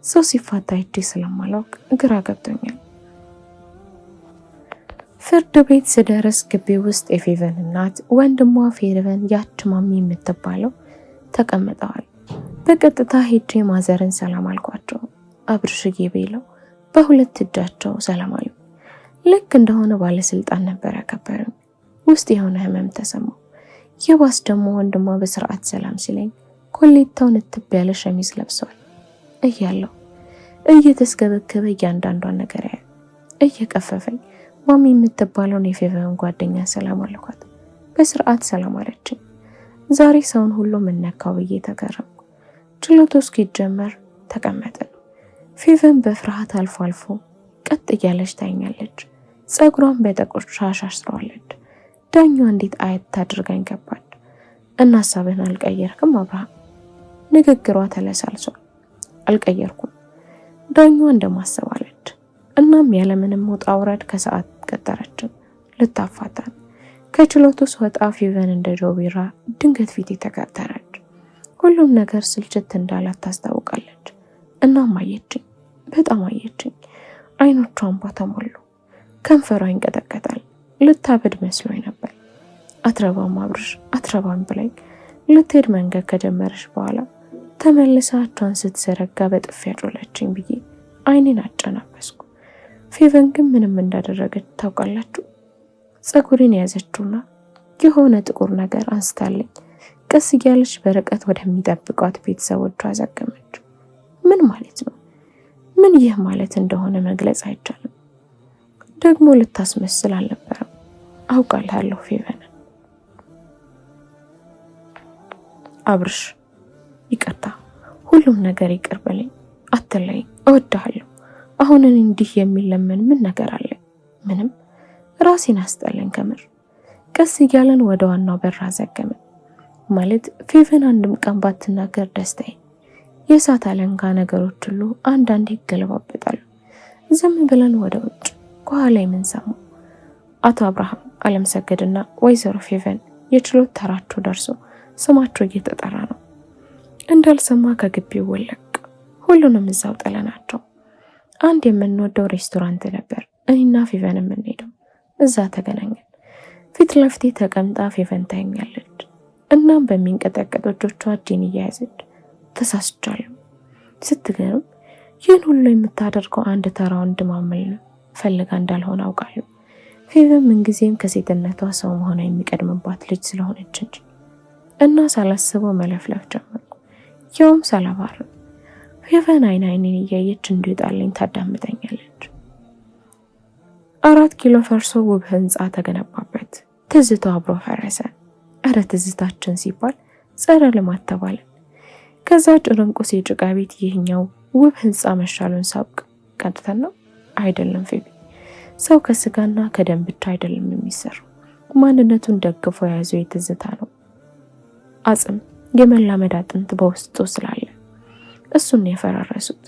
ሰው ሲፋታ አይቼ ስለማላውቅ ግራ ገብቶኛል። ፍርድ ቤት ስደርስ ግቢ ውስጥ የፌቨን እናት ወንድሟ ፌቨን ያች ማሚ የምትባለው ተቀምጠዋል። በቀጥታ ሄጄ ማዘርን ሰላም አልኳቸው። አብርሽዬ ብለው በሁለት እጃቸው ሰላም አሉ። ልክ እንደሆነ ባለስልጣን ነበር ያከበረኝ። ውስጥ የሆነ ህመም ተሰማው። የባስ ደግሞ ወንድሟ በስርዓት ሰላም ሲለኝ ኮሌታውን እትብ ያለ ሸሚዝ ለብሷል እያለሁ እየተስገበገበ እያንዳንዷን ነገር እየቀፈፈኝ ማሚ የምትባለውን የፌቨን ጓደኛ ሰላም አልኳት። በስርዓት ሰላም አለችኝ። ዛሬ ሰውን ሁሉ ምነካው ብዬ ተገረምኩ። ችሎቱ እስኪጀመር ተቀመጥን። ፌቨን በፍርሃት አልፎ አልፎ ቀጥ እያለች ታኛለች። ጸጉሯን በጥቁር ሻሽ አስረዋለች። ዳኛዋ እንዴት አየት አድርጋኝ ገባች። እና ሀሳብህን አልቀየርክም አብርሃም? ንግግሯ ተለሳልሷል። አልቀየርኩም። ዳኛዋ እንደማሰባለች። እናም ያለምንም ውጣ ውረድ ከሰዓት ቀጠረችን ልታፋታን። ከችሎቱ ስወጣ ፌቨን እንደ ጆቢራ ድንገት ፊቴ ተከተረች። ሁሉም ነገር ስልችት እንዳላት ታስታውቃለች። እናም አየችኝ፣ በጣም አየችኝ። አይኖቿ እንባ ተሞሉ። ከንፈሯ ይንቀጠቀጣል። ልታበድ መስሎኝ ነበር። አትረባም አብርሽ አትረባም ብላኝ ልትሄድ መንገድ ከጀመረች በኋላ ተመልሳ እጇን ስትዘረጋ በጥፊ ያጮለችኝ ብዬ አይኔን አጨናበስኩ። ፌቨን ግን ምንም እንዳደረገች ታውቃላችሁ? ጸጉሬን ያዘችውና የሆነ ጥቁር ነገር አንስታለኝ ቀስ እያለች በርቀት ወደሚጠብቋት ቤተሰቦቿ አዘገመች። ምን ማለት ነው? ምን ይህ ማለት እንደሆነ መግለጽ አይቻልም። ደግሞ ልታስመስል አልነበረም። አውቃለሁ ፌቨን። አብርሽ ይቅርታ፣ ሁሉም ነገር ይቅር በለኝ፣ አትለኝ፣ እወድሃለሁ። አሁን እንዲህ የሚለምን ምን ነገር አለ? ምንም። ራሴን አስጠለኝ ከምር። ቀስ እያለን ወደ ዋናው በር አዘገምን። ማለት ፌቨን አንድም ቀን ባትናገር ደስታዬ። የእሳት አለንጋ ነገሮች ሁሉ አንዳንዴ ይገለባበጣሉ። ዝም ብለን ወደ ውጭ ከኋላ የምንሰማው አቶ አብርሃም አለምሰገድና ወይዘሮ ፌቨን የችሎት ተራቸው ደርሶ ስማቸው እየተጠራ ነው። እንዳልሰማ ከግቢው ወለቅ። ሁሉንም እዛው ጥለናቸው አንድ የምንወደው ሬስቶራንት ነበር እኔና ፌቨን የምንሄደው። እዛ ተገናኘን። ፊት ለፊቴ ተቀምጣ ፌቨን ታየኛለች። እናም በሚንቀጠቀጡ እጆቿ እጄን እያያዘች ተሳስቻለሁ ስትገርም ይህን ሁሉ የምታደርገው አንድ ተራ ወንድ ማመል ፈልጋ እንዳልሆነ አውቃለሁ። ፌቨን ምንጊዜም ከሴትነቷ ሰው መሆኗ የሚቀድምባት ልጅ ስለሆነች እንጂ እና ሳላስበው መለፍለፍ ጀመርኩ። ያውም ሳላባርር። ፌቨን አይኔን እያየች እንዲወጣልኝ ታዳምጠኛለች። 4 ኪሎ ፈርሶ ውብ ህንፃ ተገነባበት። ትዝታው አብሮ ፈረሰ። እረ ትዝታችን ሲባል ጸረ ልማት ተባለ። ከዛ ጭርንቁስ የጭቃ ቤት ይህኛው ውብ ህንፃ መሻሉን ሳውቅ ቀጥተን ነው አይደለም ፌቪ። ሰው ከስጋና ከደም ብቻ አይደለም የሚሰራው፣ ማንነቱን ደግፎ የያዘው የትዝታ ነው። አጽም የመላመድ አጥንት በውስጡ ስላለ እሱን የፈራረሱት።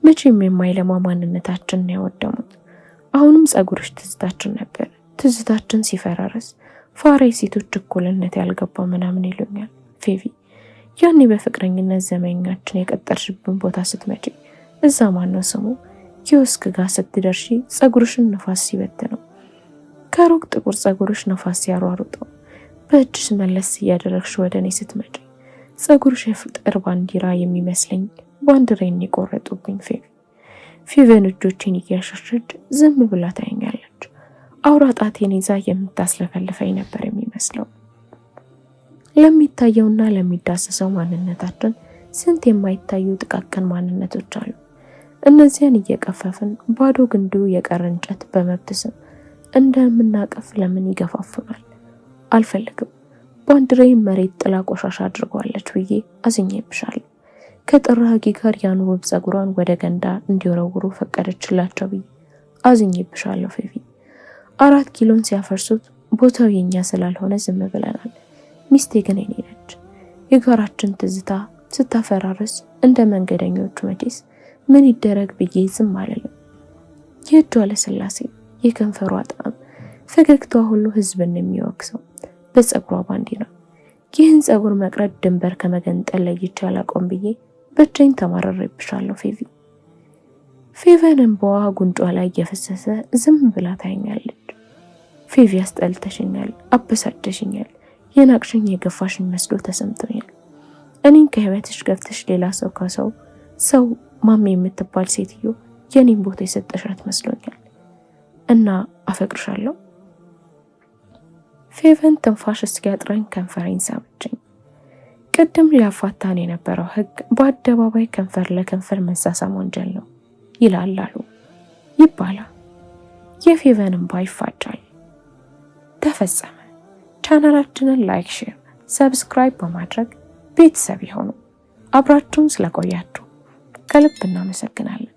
መቼም የማይለማ ማንነታችንን ያወደሙት። አሁንም ጸጉርሽ ትዝታችን ነበር። ትዝታችን ሲፈራረስ ፋራ ሴቶች እኩልነት ያልገባው ምናምን ይሉኛል ፌቪ። ያኔ በፍቅረኝነት ዘመኛችን የቀጠርሽብን ቦታ ስትመጪ እዛ ማነው ስሙ ኪዮስክ ጋር ስትደርሺ ጸጉርሽን ነፋስ ሲበትነው፣ ከሩቅ ጥቁር ጸጉርሽ ነፋስ ሲያሯሩጠው፣ በእጅሽ መለስ እያደረግሽ ወደ እኔ ስትመጪ ጸጉርሽ የፍቅር ባንዲራ የሚመስለኝ ባንዲራዬን የቆረጡብኝ ፌቪ። ፌቨን እጆቼን እያሸሸች ዝም ብላ ታየኛለች። አውራ ጣቴን ይዛ የምታስለፈልፈኝ ነበር የሚመስለው። ለሚታየውና ለሚዳሰሰው ማንነታችን ስንት የማይታዩ ጥቃቅን ማንነቶች አሉ። እነዚያን እየቀፈፍን ባዶ ግንዱ የቀረ እንጨት በመብት ስም እንደምናቀፍ ለምን ይገፋፉናል? አልፈልግም። ባንዲራዬን መሬት ጥላ ቆሻሻ አድርጓለች ብዬ አዝኜብሻለሁ። ከጥራጊ ጋር ያን ውብ ጸጉሯን ወደ ገንዳ እንዲወረውሩ ፈቀደችላቸው ብዬ አዝኜብሻለሁ ፌቪ። 4 ኪሎን ሲያፈርሱት ቦታው የኛ ስላልሆነ ዝም ብለናል። ሚስቴ ግን እኔ ነች። የጋራችን ትዝታ ስታፈራርስ እንደ መንገደኞቹ መቼስ ምን ይደረግ ብዬ ዝም አልልም። የእጇ ለስላሴ፣ የከንፈሯ ጣዕም፣ ፈገግታዋ ሁሉ ህዝብን የሚወቅሰው በጸጉሯ ባንዲራ። ይህን ጸጉር መቅረድ ድንበር ከመገንጠል ለይቼ አላቆም ብዬ ብቻዬን ተማረሬብሻለሁ ፌቪ። ፌቨን እንባዋ ጉንጯ ላይ እየፈሰሰ ዝም ብላ ታየኛለች። ፌቪ አስጠልተሽኛል፣ አበሳጨሽኛል፣ የናቅሽኝ የገፋሽኝ መስሎ ተሰምቶኛል። እኔን ከህይወትሽ ገፍተሽ ሌላ ሰው ከሰው ሰው ማሜ የምትባል ሴትዮ የኔን ቦታ የሰጠሻት መስሎኛል እና አፈቅርሻለሁ። ፌቨን ትንፋሽ እስኪያጥረኝ ከንፈሬን ሳመችኝ። ቅድም ሊያፋታን የነበረው ህግ በአደባባይ ከንፈር ለከንፈር መሳሳም ወንጀል ነው ይላል አሉ ይባላል። የፌቨን እንባ ይፋጫል። ተፈጸመ። ቻናላችንን ላይክ፣ ሼር፣ ሰብስክራይብ በማድረግ ቤተሰብ ይሁኑ። አብራችሁን ስለቆያችሁ ከልብ እናመሰግናለን።